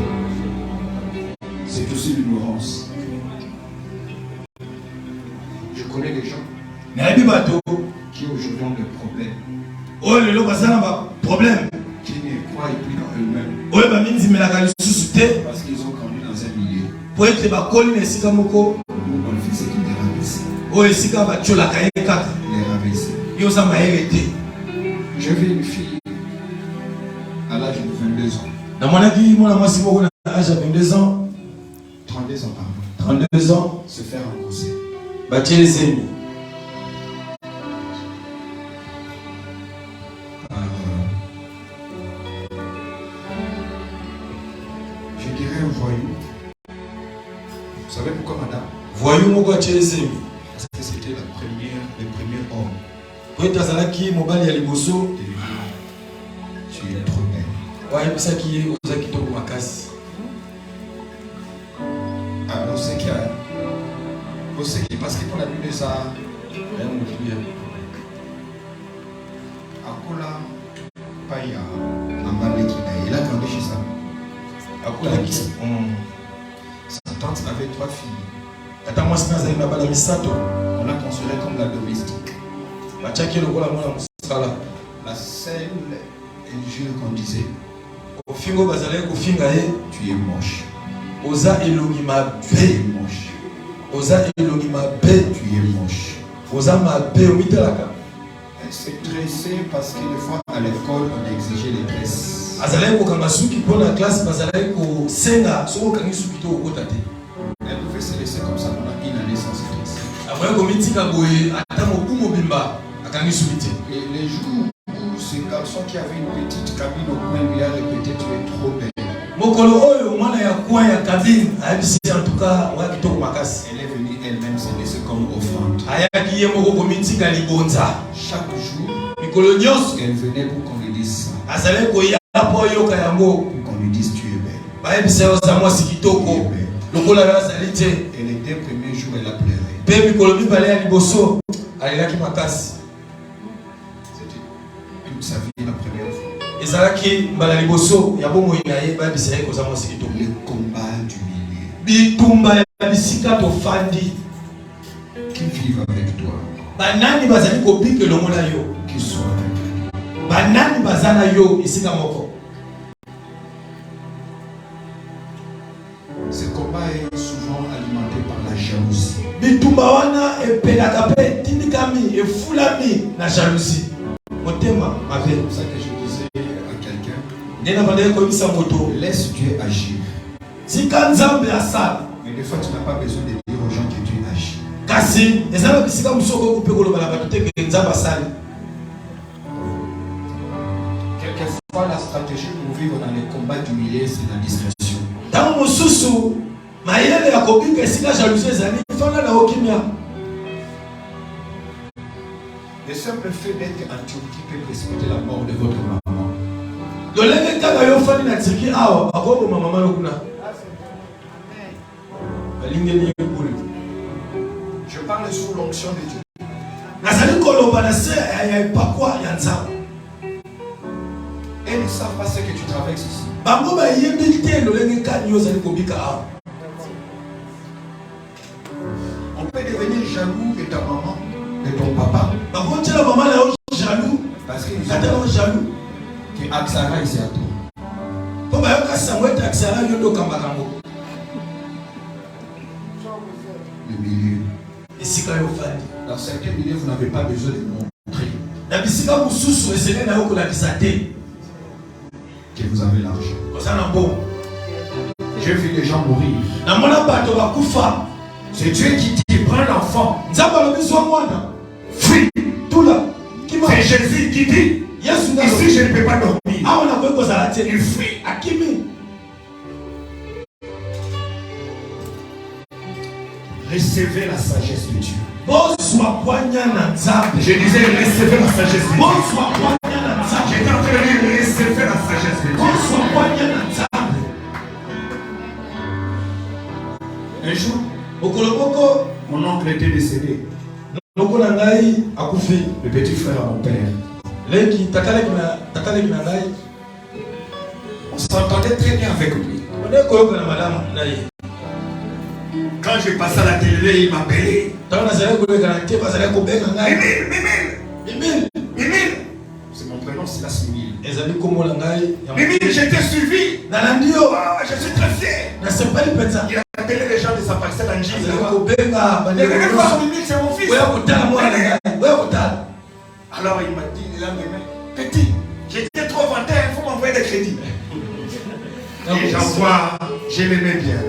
D: c'est aussi l'ignorance. Je connais des gens qui aujourd'hui ont des problèmes. Qui ne croient plus dans eux-mêmes. Parce qu'ils ont grandi dans un milieu. On fait ce qui les rabaisse. Les rabaisser. Je vis une fille à l'âge de 22 ans.
C: 32 ans.
D: 32 ans, pardon.
C: 32 ans.
D: Se faire rembourser.
B: voyou. Vous savez pourquoi, madame?
C: Voyou mon gars Chezemi.
B: Parce que c'était le premier homme.
C: Toi Tazalaki mobali ya liboso.
B: Tu es trop belle.
C: Ouais, ça qui est aux akito makasi.
B: Ah, on sait qu'il y a. On sait qu'il parce que pour la nuit de ça. Akola Paya Ambaleki, il a grandi chez ça. Akola qui sa tante avait 3 filles. On l'a considérée comme la domestique. La seule injure qu'on disait, tu es moche.
C: Oza elongima
B: Tu es
C: be.
B: moche.
C: Oza elongima be.
B: Tu es moche.
C: Oza mabe omitelaka.
B: Elle s'est dressée parce que des fois à l'école on exigeait les tresses.
C: Azalaki kokanga suki mpona classe bazalaki kosenga soki okangi suki to okota te.
B: Elle pouvait se laisser comme ça pendant une année sans se dresser.
C: Amoya komitika boye ata mobu mobimba akangi suki te.
B: Et les jours où ce garçon qui avait une petite cabine au coin lui a répété tu es trop belle.
C: Mokolo oyo mwana ya kwa ya cabine ayebisi en tout cas wa kitoko makasi.
B: Elle est venue elle-même se laisser comme offrande.
C: Ayaki ye moko komitika libonza.
B: Chaque jour,
C: mikolo nyonso
B: elle venait pour qu'on lui dise ça.
C: azalaki koya po yoka yango
B: Pour qu'on lui dise tu es belle.
C: bayebisa yo za mwasi kitoko lokola yo azali te.
B: Et les 2 premiers jours, elle a pleuré.
C: Pe mikolo mibale ya liboso alelaki makasi.
B: C'était toute sa vie la première fois.
C: ezalaki mbala liboso ya bomoi na ye bayebisa ye koza mwasi kitoko.
B: Le combat du milieu.
C: Bitumba ya bisika tofandi.
B: Qui vivent avec toi.
C: Banani bazali kobika elongo na yo.
B: Qui sont avec toi.
C: Banani bazana yo esika moko.
B: Ce combat est souvent alimenté par la jalousie.
C: Bitumba wana epelaka pe tindikami efulami na jalousie. Motema mabe.
B: C'est pour ça que je disais à quelqu'un,
C: Nena bandeko koyebisa moto.
B: laisse Dieu agir.
C: Tika nzambe asala.
B: Mais des fois, tu n'as pas besoin de dire aux gens que Dieu agit.
C: Kasi ezala bisika musoko kupe koloba na bato te ke nzambe asali.
B: Quelquefois, la stratégie pour vivre dans les combats du milieu, c'est la discrétion.
C: Tango mosusu mayele ya kobika esika jalousie ezali fana na okimia.
B: Le simple fait d'être en Turquie peut précipiter la mort de votre maman.
C: Lolenge kaka yo fani na Turquie awa akoko mama lokuna. Balingeli ekulu.
B: Je parle sous l'onction de Dieu.
C: Nazali koloba na se ya epakwa ya nzambe.
B: Elles ne savent pas ce que tu traverses ici.
C: Bango ba yebi te lolenge kani yo zali kobika awa.
B: On peut devenir jaloux de ta maman, de ton papa.
C: Bango tela mama na yo jaloux.
B: Parce qu'ils
C: Kata yo jaloux.
B: que Aksara ici à toi.
C: Po ba yo kasa ngweta aksara yo ndo kamba kango.
B: Le milieu.
C: Esika yo fani.
B: Dans certains milieux, vous n'avez pas besoin de montrer
C: Na bisika mususu esene na yo kolakisa te.
B: que vous avez l'argent.
C: Kozana bon.
B: J'ai vu des gens mourir.
C: Na mona bato bakufa.
B: C'est Dieu qui dit, prends l'enfant.
C: Nzambe alobi zwa mwana.
B: Fuis.
C: Tula. Kima.
B: C'est Jésus qui dit,
C: Yesu na
B: ici je ne peux pas dormir.
C: awa na koyi kozala te.
B: Il fuit.
C: Akimi.
B: Recevez la sagesse de Dieu.
C: Bozwa kwanya na nzambe.
B: Je disais, recevez la sagesse de Dieu.
C: Bozwa kwanya na nzambe.
B: J'étais en train de dire, recevez la sagesse de Dieu.
C: Bozwa kwanya na nzambe.
B: Un jour,
C: Mokolo moko
B: mon oncle était décédé.
C: loko na ngai akufi.
B: Le petit frère à mon père.
C: Leki takaleki na ngai.
B: On s'entendait très bien avec lui.
C: Ode koyoka na malamu na ye.
B: Quand je passais à la télé, il m'appelait.
C: Tango nazali koyoka na te bazali kobenga ngai. Mimile.
B: Mimile. C'est mon prénom, Silas Mimile.
C: Ezali kombo na ngai.
B: Mimile, j'étais suivi.
C: Nalandi yo.
B: Je suis très fier.
C: Na sepali penza.
B: Il a appelé les gens de sa parcelle en Gilles.
C: Azali kobenga bandeko.
B: Mimile, c'est mon fils.
C: Oya kotala mwana na ngai. Oya kotala.
B: Alors il m'a dit, il a même petit, j'étais trop vanté, il faut m'envoyer des crédits. Et j'envoie, je l'aimais bien.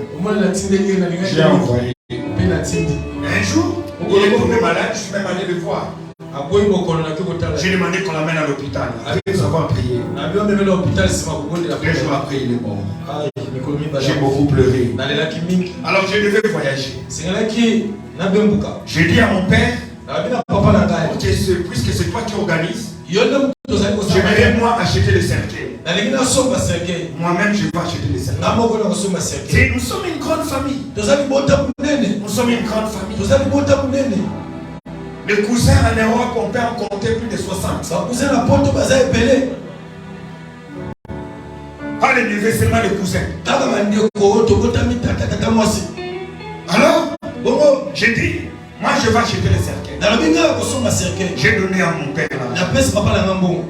B: J'ai envoyé. Un jour, il est tombé malade, je suis même allé le voir. J'ai demandé qu'on l'amène à l'hôpital. Après nous avons prié. 2 jours après, il est mort. J'ai beaucoup pleuré. Alors je devais voyager. J'ai dit à mon père, puisque c'est toi qui organises, j'aimerais moi acheter le cercueil. Moi-même je vais acheter le cercueil. Nous sommes une grande famille. Nous sommes une grande famille. Les cousins en Europe, on peut en compter plus de 60. Pas les neveux, seulement les cousins. Alors, j'ai dit, moi je vais acheter le cercueil. J'ai donné à mon père l'argent.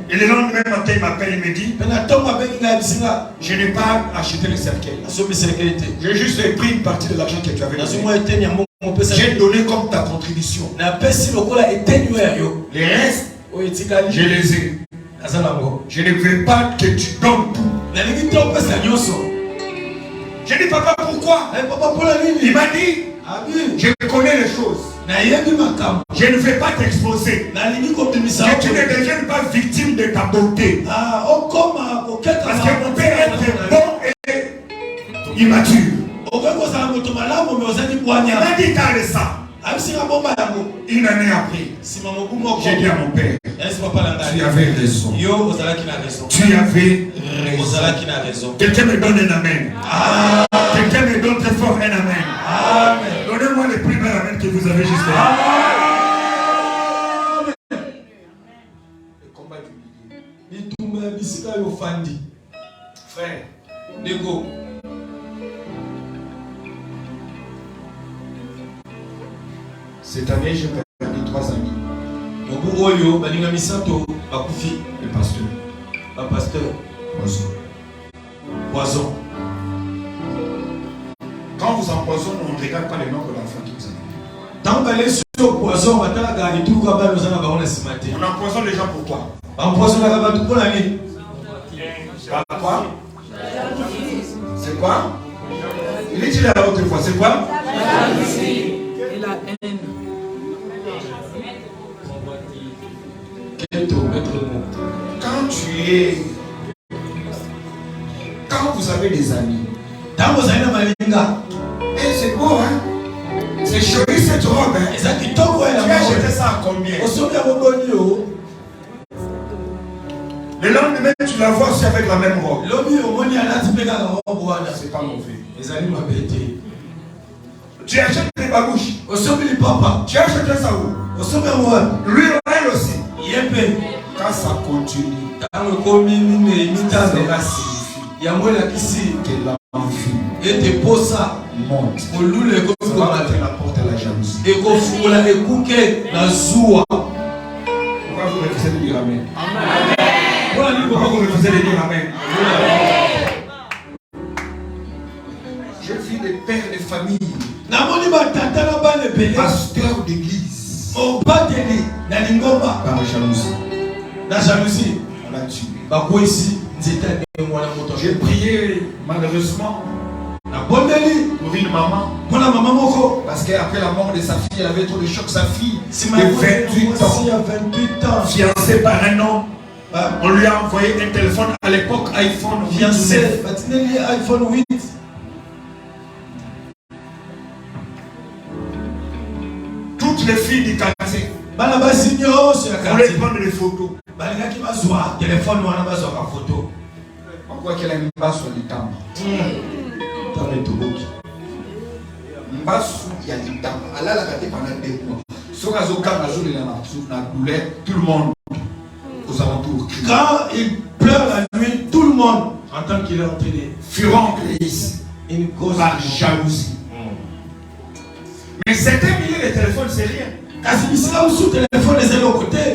B: Et le lendemain matin, il m'appelle et me dit, je n'ai pas acheté le cercueil. J'ai juste pris une partie de l'argent que tu avais donné. J'ai donné comme ta contribution. Les restes, je les ai. Je ne veux pas que tu donnes tout. J'ai dit, papa, pourquoi? Il m'a dit, je connais les choses. Je ne vais pas t'exposer. Que tu ne deviennes pas victime de ta beauté. Parce que mon père était bon et immature. Il m'a dit, t'as le ça. Une année après, j'ai dit à mon père, tu avais raison. Tu avais raison. Quelqu'un me donne un amen. Quelqu'un me donne très fort un amen. Donnez-moi les plus belles amens que vous avez jusqu'à là. Le combat du milieu. Frère, cette année, j'ai perdu 3 amis. Le pasteur. Poison. Quand vous empoisonnez, on ne regarde pas les noms de l'enfant qui vous a donné. On empoisonne les gens pourquoi? Par quoi? C'est quoi? Il est dit la autre fois, c'est quoi?
F: Et la haine.
B: Quand vous avez des amis, et c'est beau, hein? C'est joli cette robe, hein? Tu as acheté ça à combien? Le lendemain, tu la vois aussi avec la même robe. C'est pas mauvais. Tu achètes des babouches. Tu achètes ça où? Lui, elle aussi. Quand ça continue, ça signifie que l'envie monte. Ça va mettre la porte à la jalousie. Pourquoi vous refusez de dire amen? Pourquoi vous refusez de dire amen? Je vis des pères de famille, pasteurs d'église. Par jalousie. On l'a tué. J'ai prié malheureusement pour une maman. Parce qu'après la mort de sa fille, elle avait trop de choc. Sa fille de 28 ans, fiancée par un homme. On lui a envoyé un téléphone à l'époque iPhone 8. Toutes les filles du quartier voulaient prendre des photos. Pourquoi qu'elle a une basse sur les temps? Tout le monde aux alentours.
C: Quand il pleure la nuit, tout le monde entend qu'il est entraîné.
B: Furent par jalousie. Mais certains milliers de téléphones, c'est rien. Je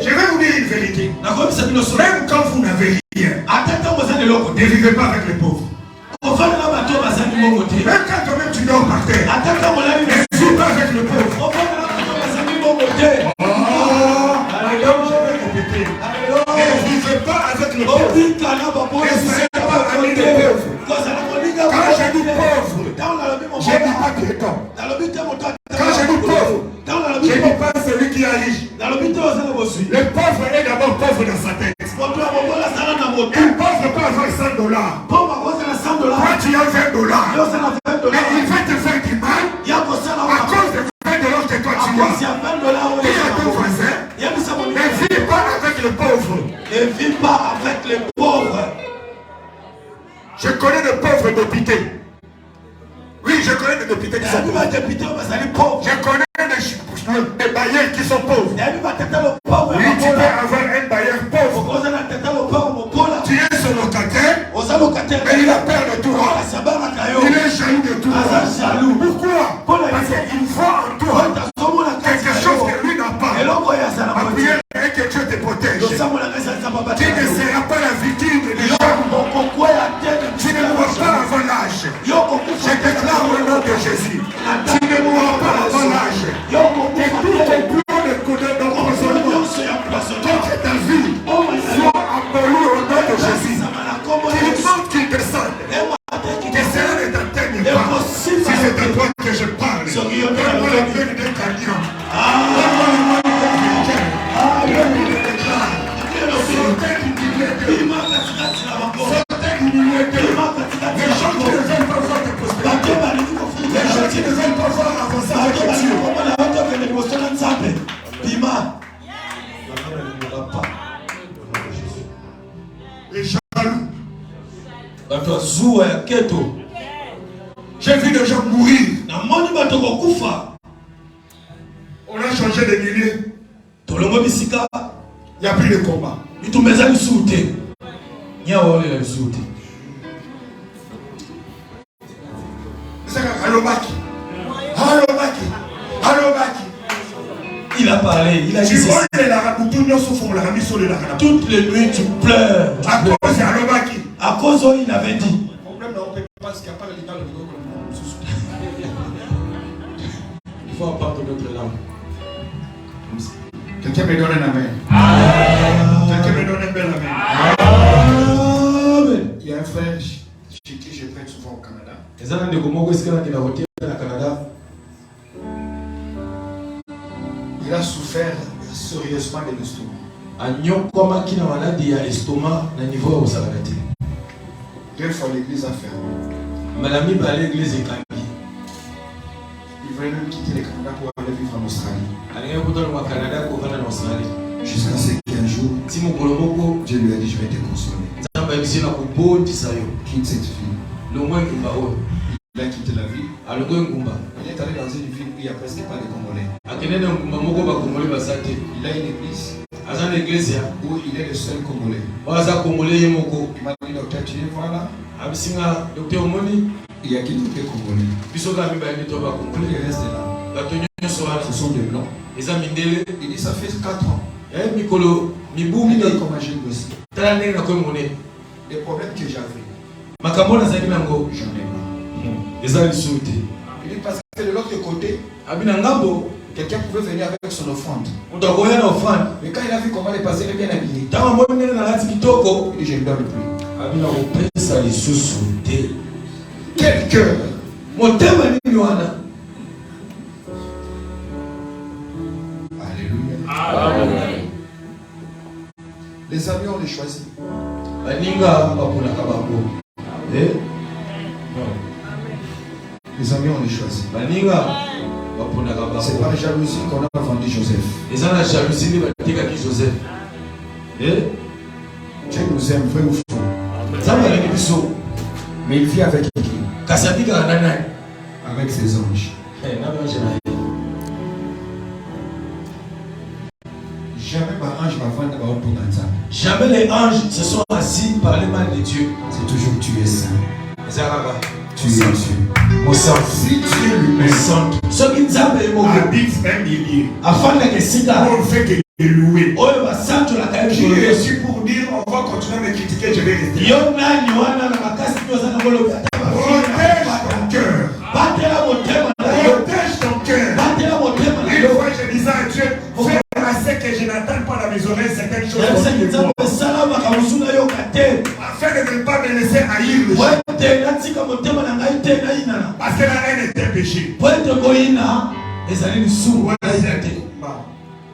B: vais vous dire une vérité. Même quand vous n'avez rien, ne vivez pas avec les pauvres. Même quand toi-même tu dors par terre, ne vis pas avec le pauvre. Ne vivez pas avec le pauvre. Ne soyez pas amis des pauvres. Quand j'ai dit pauvre, j'ai dit pas piéton. Quand j'ai dit pauvre, je ne dis pas celui qui est riche. Le pauvre est d'abord pauvre dans sa tête. Un pauvre peut avoir $100.
C: $100.
D: Toi, tu as $20.
C: Yo, ça a $20.
D: Mais il va te faire du mal
C: Ya kosa na
D: à cause de $20 que toi tu as.
C: Il y a $20.
D: Dis à ton voisin, ne vis pas avec les pauvres.
C: Ne vis pas avec les pauvres.
D: Je connais des pauvres députés. Oui, je connais des députés qui sont pauvres. Je connais des bailleurs qui sont pauvres. Oui, tu peux avoir un bailleur pauvre. Tu es son locataire, mais il a peur de toi. Il est jaloux de toi. Pourquoi? Parce qu'il voit en toi quelque chose que lui n'a pas. La prière est que Dieu te protège. Tu ne seras pas la victime des gens. Tu ne mourras pas avant l'âge. Je déclare au nom de Jésus. Tu ne mourras pas avant l'âge. Et tout ton plan de coude d'empoisonnement, toute ta vie soit aboli au nom de Jésus. Qu'il monte, qu'il descende. Que cela ne t'atteigne pas. Si c'est à toi que je parle, donne-moi la peine d'un camion. Donne-moi le nom d'un véhicule. Je le déclare. Sortez du milieu de sortez du milieu de les gens qui ne veulent pas voir te prospérer. Les gens qui ne veulent pas voir avancer avec Dieu. Les jaloux. J'ai vu des gens mourir. On a changé de milieu. Il n'y a plus de combat.
C: Il a parlé, il a dit toutes les nuits tu pleures. À cause où il avait dit. Il faut apprendre notre langue.
B: Quelqu'un me donne un amen.
D: Quelqu'un me donne un bel amen.
C: Amen.
B: Il y a un frère chez qui je prête souvent au Canada. Il a souffert sérieusement de l'estomac. Deux fois l'église a fermé. Il voulait même quitter le Canada pour aller vivre en Australie. Jusqu'à ce qu'un jour, Dieu lui a dit, je vais te consoler. Quitte cette vie. Il a quitté la ville. Il est allé dans une ville où il n'y a presque pas de Congolais. Il a une église où il est le seul Congolais. Il m'a dit, docteur, tu viens voir là? Il y a qui d'autres Congolais? Tout le reste est là. Ce sont des blancs. Il dit, ça fait 4 ans. Il dit, comment j'ai bossé. Les problèmes que j'avais, j'en ai marre. Il dit, parce que de l'autre côté, quelqu'un pouvait venir avec son offrande. Mais quand il a vu comment les passés bien habillés, il dit, je ne donne plus. Quel cœur! Alléluia.
E: Amen.
B: Les amis, on les choisit. Les amis, on les choisit. C'est par jalousie qu'on a vendu Joseph. Dieu nous aime, vrai ou faux. Mais il vit avec qui? Avec ses anges. Jamais ma ange va vendre ma autre dans ça.
C: Jamais les anges se sont assis par les mains de Dieu.
B: C'est toujours tu es saint. Tu es Dieu.
D: Si Dieu lui-même habite un milieu, on ne fait que louer. Qui est reçu pour dire on va continuer à me critiquer, je vais rester. Protège ton cœur. Protège ton cœur. Une fois je disais à Dieu, fais assez que je n'attende pas la maisonnette certaines choses. Afin de ne pas me laisser haïr le gens. Parce que la haine est un péché.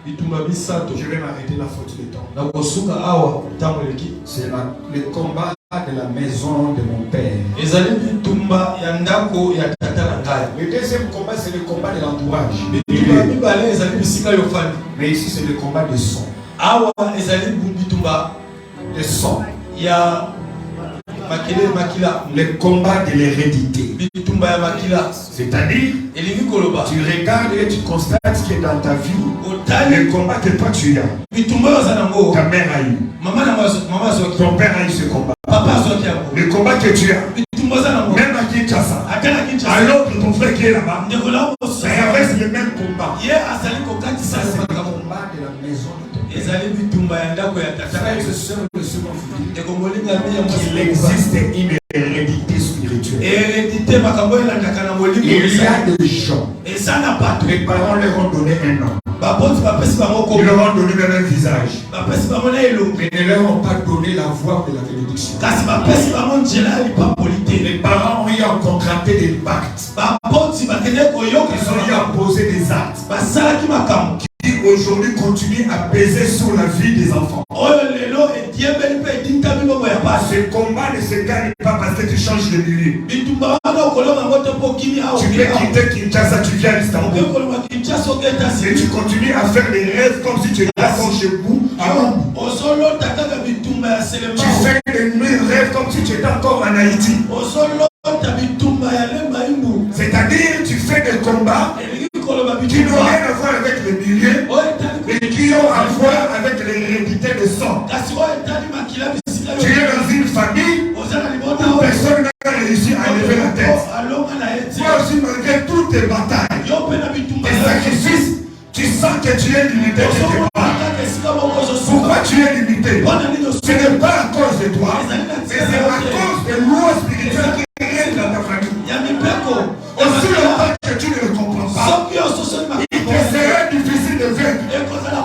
D: Je vais m'arrêter la faute de temps. C'est le combat
B: de la maison de mon père.
D: Le deuxième combat, c'est le combat de l'entourage. Mais ici, c'est le combat de sang. De sang. Le combat de l'hérédité. C'est-à-dire, tu regardes et tu constates que dans ta vie, le combat que toi tu as, ta mère a eu, ton père a eu ce combat. Le combat que tu as, même à Kinshasa, alors que ton frère qui est là-bas, ça reste le même combat. Ça, c'est le combat de la maison de ton père. Frères et sœurs, le second vous il existe une hérédité spirituelle. Il y a des gens, les parents leur ont donné un nom. Ils leur ont donné même un visage. Mais ne leur ont pas donné la voie de la bénédiction. Les parents ont eu à contracter des pactes. Ils ont eu à poser des actes qui aujourd'hui continuent à peser sur la vie des enfants. Ce combat ne se gagne pas parce que tu changes de milieu. Tu peux quitter Kinshasa, tu viens à Istanbul. Et tu continues à faire des rêves comme si tu étais chez vous. Tu fais des rêves comme si tu étais encore en Haïti. C'est-à-dire, tu fais des combats qui n'ont rien à voir avec le milieu, mais qui ont à voir avec l'hérédité de sang. Tu es dans une famille où personne n'a réussi à lever la tête. Toi aussi, malgré toutes tes batailles, tes sacrifices, tu sens que tu es limité quelque part. Pourquoi tu es limité? Ce n'est pas à cause de toi, mais c'est à cause de loi spirituelle qui règne dans ta famille. Aussi longtemps que tu ne le comprends pas, il te sera difficile de vaincre.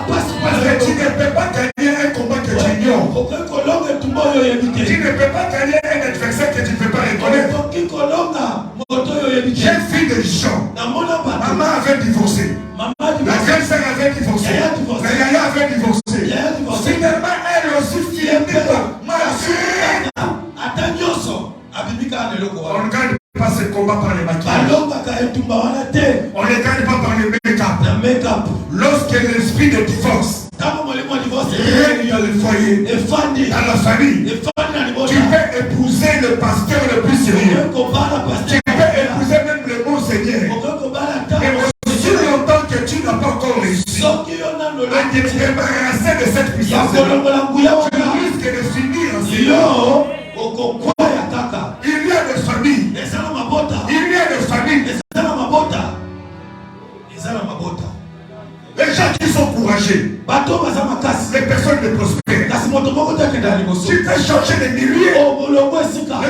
D: Parce que tu ne peux pas gagner un combat que tu ignores. Tu ne peux pas gagner un adversaire que tu ne peux pas reconnaître. J'ai vu des gens. Maman avait divorcé. La grande-sœur avait divorcé. La yaya avait divorcé. Finalement, elle aussi finit par on ne gagne pas ce combat par les maquillages. On ne gagne pas par le make-up. Lorsque l'esprit de divorce règne dans le foyer, dans la famille, tu peux épouser le pasteur le plus sérieux. Tu peux épouser même le monseigneur. Et aussi longtemps que tu n'as pas encore réussi à te débarrasser de cette puissance, tu risques de finir en silence. Il y a des familles. Il y a des familles. Les gens qui sont courageux, les personnes de prospères. Tu peux changer de milieu. Le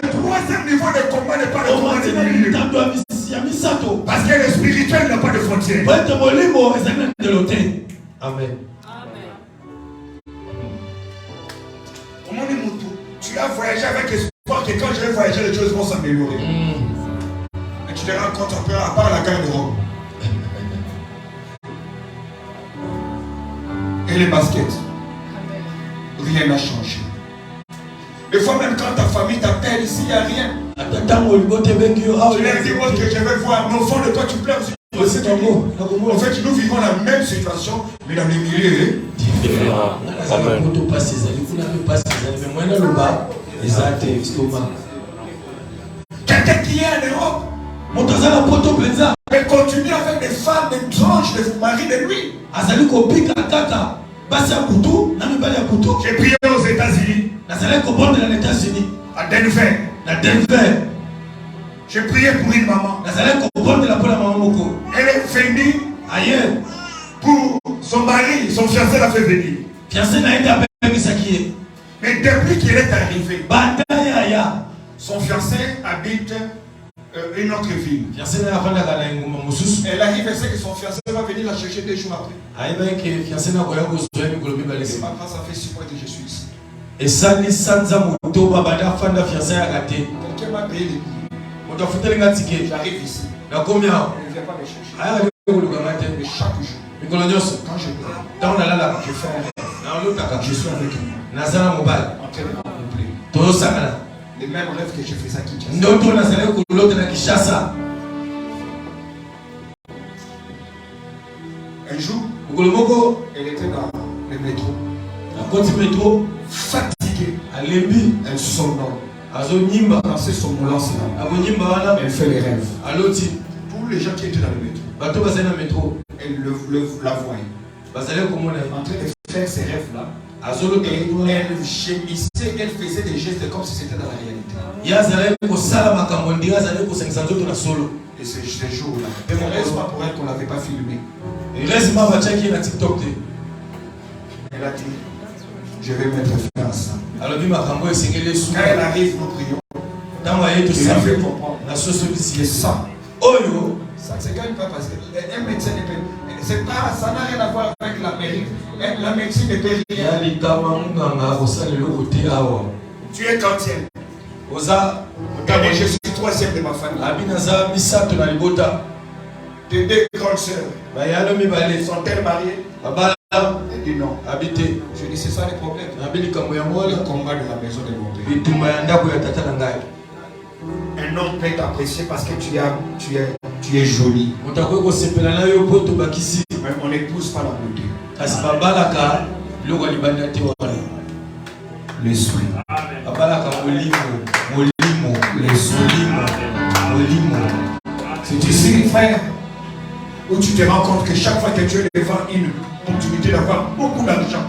D: troisième niveau de combat n'est pas le combat de milieu. Parce que le spirituel n'a pas de frontières. Amen. Tu as voyagé avec espoir que quand je vais voyager, les choses vont s'améliorer. Et tu te rends compte après, à part la gare de Rome. Et les baskets. Rien n'a changé. Des fois même quand ta famille t'appelle ici, il n'y a rien. Tu leur dis que je vais voir. Mais au fond de toi, tu pleures aussi. En fait, nous vivons la même situation, mais dans les milieux différents. Quelqu'un qui est en Europe, mais continue avec des femmes, des tranches, des maris de lui. J'ai prié aux États-Unis, à Denver. J'ai prié pour une maman. Elle est venue ailleurs pour son mari, son fiancé l'a fait venir. Mais depuis qu'il est arrivé, son fiancé habite une autre ville. Elle arrive et sait que son fiancé va venir la chercher 2 jours après. Et ma grâce, ça fait 6 mois que je suis ici. Quelqu'un m'a payé les billets. J'arrive ici. On ne vient pas me chercher. Mais chaque jour, quand je pleure, je fais un rêve. Je suis avec lui. En train de me coupler.
B: Les mêmes rêves que je faisais à Kinshasa. Un jour, elle était dans le métro. Fatiguée. Elle somnole. Dans ce somnolence-là, elle fait les rêves. Tous les gens qui étaient dans le métro, elle la voyait. En train de faire ces rêves-là. Et elle gémissait, elle faisait des gestes comme si c'était dans la réalité. Et ce jour-là, et on ne reste pas pour elle qu'on ne l'avait pas filmé. Elle a dit, je vais mettre fin à ça. Quand elle arrive, nous prions. Il a fait comprendre que ça ne se gagne pas parce qu'un médecin ne peut. Ça n'a rien à voir avec la mérite. La médecine ne peut rien. Tu es quantième. Je suis troisième de ma famille. Tes deux grandes sœurs sont-elles mariées? Elle dit non. Je dis c'est ça le problème. Le combat de la maison de mon père. Un homme peut t'apprécier parce que tu es jolie. Mais on n'épouse pas la beauté. L'esprit. C'est ici, frère, où tu te rends compte que chaque fois que tu es devant une opportunité d'avoir beaucoup d'argent,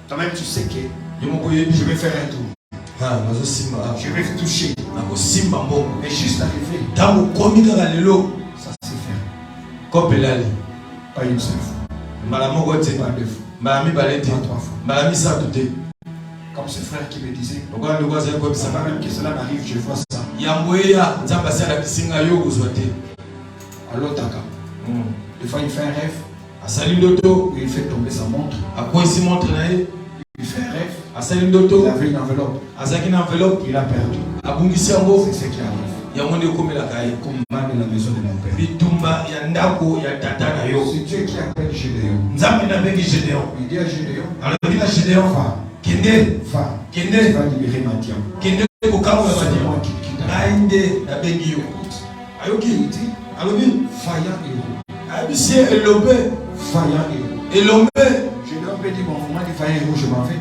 B: toi-même tu sais que je vais faire un tour. Je vais toucher. Mais juste arrivé. Ça c'est fait. Pas une seule fois. Pas deux fois. Pas trois fois. Comme ce frère qui me disait, avant même que cela n'arrive, je vois ça. À l'Otaka. Des fois il fait un rêve. Il fait tomber sa montre. Il fait un rêve. Il avait une enveloppe. Il a perdu. C'est ce qui arrive. Combat de la maison de mon père. C'est Dieu qui appelle Gédéon. Il dit à Gédéon, va libérer Madian. C'est moi qui quitte. Il dit, faillant héros. Gédéon peut dire, bon, moi, il faillant héros, je m'en vais.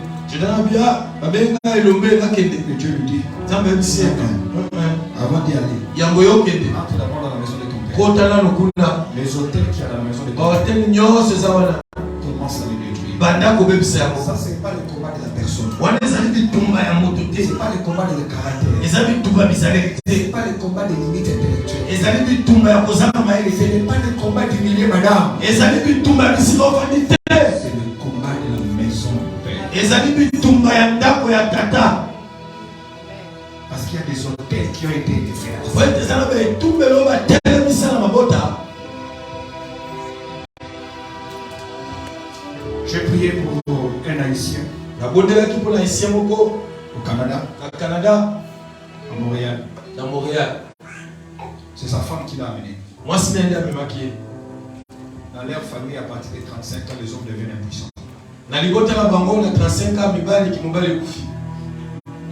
B: Et Dieu lui dit, avant d'y aller, entre d'abord dans la maison de ton père. Les hôtels qu'il y a dans la maison de ton père, commence à les détruire. Ça, c'est pas le combat de la personne. C'est pas le combat de la caractère. C'est pas le combat des limites intellectuelles. Ce n'est pas le combat d'humilier madame. C'est le combat de la maison de père. Parce qu'il y a des hôtels qui ont été faits. J'ai prié pour un haïtien au Canada, à Montréal. C'est sa femme qui l'a amené. Dans leur famille, à partir de 35 ans, les hommes deviennent impuissants. Et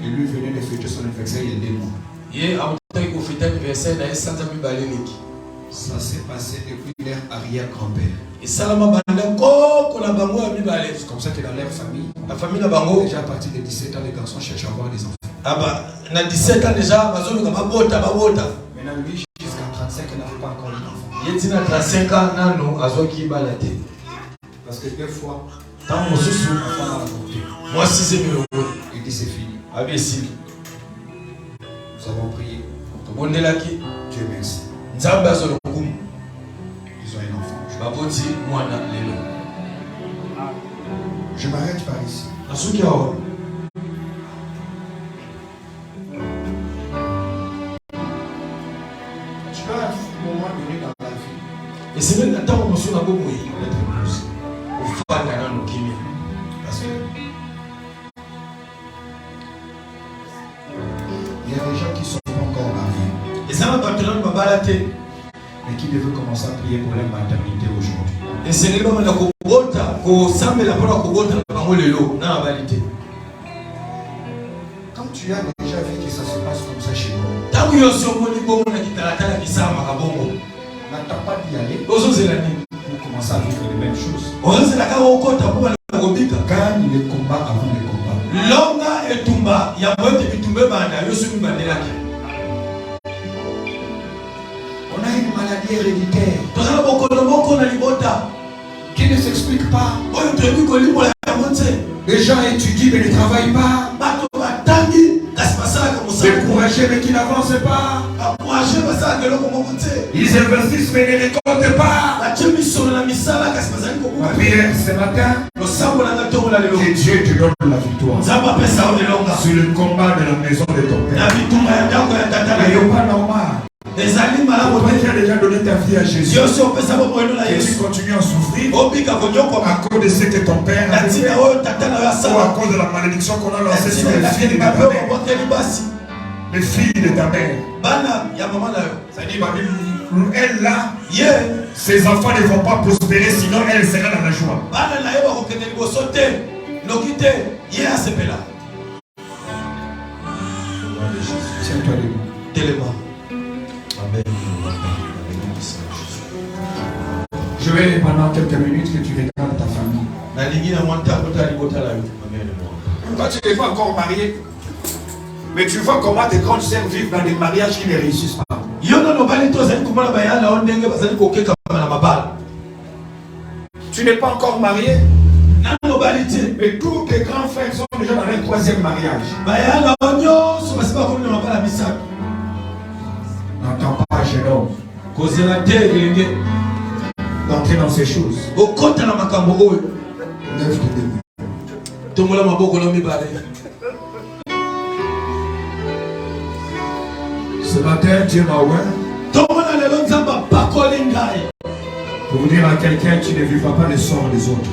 B: lui venait de fêter son anniversaire il y a 2 mois. Ça s'est passé depuis leur arrière-grand-père. C'est comme ça que dans leur famille, déjà à partir de 17 ans, les garçons cherchent à avoir des enfants. Maintenant, lui, jusqu'à 35 ans, il n'avait pas encore d'enfants. Parce que des fois, quand on se souvient, on va l'avorter. Il dit c'est fini. Nous avons prié. Dieu merci. Ils ont un enfant. Je m'arrête par ici. Tu as un moment donné dans ta vie. Et c'est même le temps où nous sommes d'être épousés. Parce que il y a des gens qui ne sont pas encore mariés. Mais qui devaient commencer à prier pour leur maternité aujourd'hui. Quand tu as déjà vu que ça se passe comme ça chez nous, n'attends pas d'y aller pour commencer à vivre les mêmes choses. Gagne les combats avant les combats. On a une maladie héréditaire qui ne s'explique pas. Les gens étudient mais ne travaillent pas. Découragés mais qui n'avancent pas. Ils investissent mais ne récoltent pas. La prière ce matin, que Dieu te donne la victoire sur le combat de la maison de ton père. Il n'est pas normal. Toi qui as déjà donné ta vie à Jésus, et tu continues à souffrir à cause de ce que ton père a fait, ou à cause de la malédiction qu'on a lancée sur les filles de ta mère. Les filles de ta mère. C'est-à-dire, elle là, ses enfants ne vont pas prospérer, sinon elle sera dans la joie. Tiens-toi debout. Je vais pendant quelques minutes que tu regardes ta famille. Toi tu n'es pas encore marié, mais tu vois comment tes grandes sœurs vivent dans des mariages qui ne réussissent pas. Tu n'es pas encore marié, mais tous tes grands frères sont déjà dans un troisième mariage. N'entends pas, jeune homme, d'entrer dans ces choses. Lève-toi debout. Ce matin, Dieu m'a ouvert pour vous dire à quelqu'un qui ne vivra pas le sort des autres.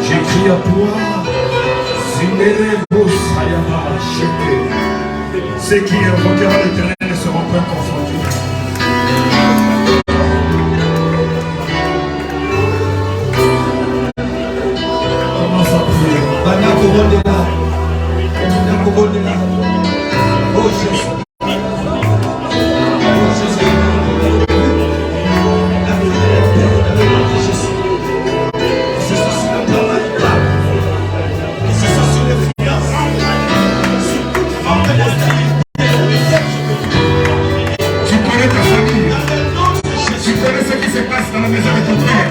B: J'écris à toi, ceux qui invoqueront l'Éternel ne seront pas confondus. Commence à prier. Oh Jésus. Tu connais ta famille. Tu connais ce qui se passe dans la maison de ton père.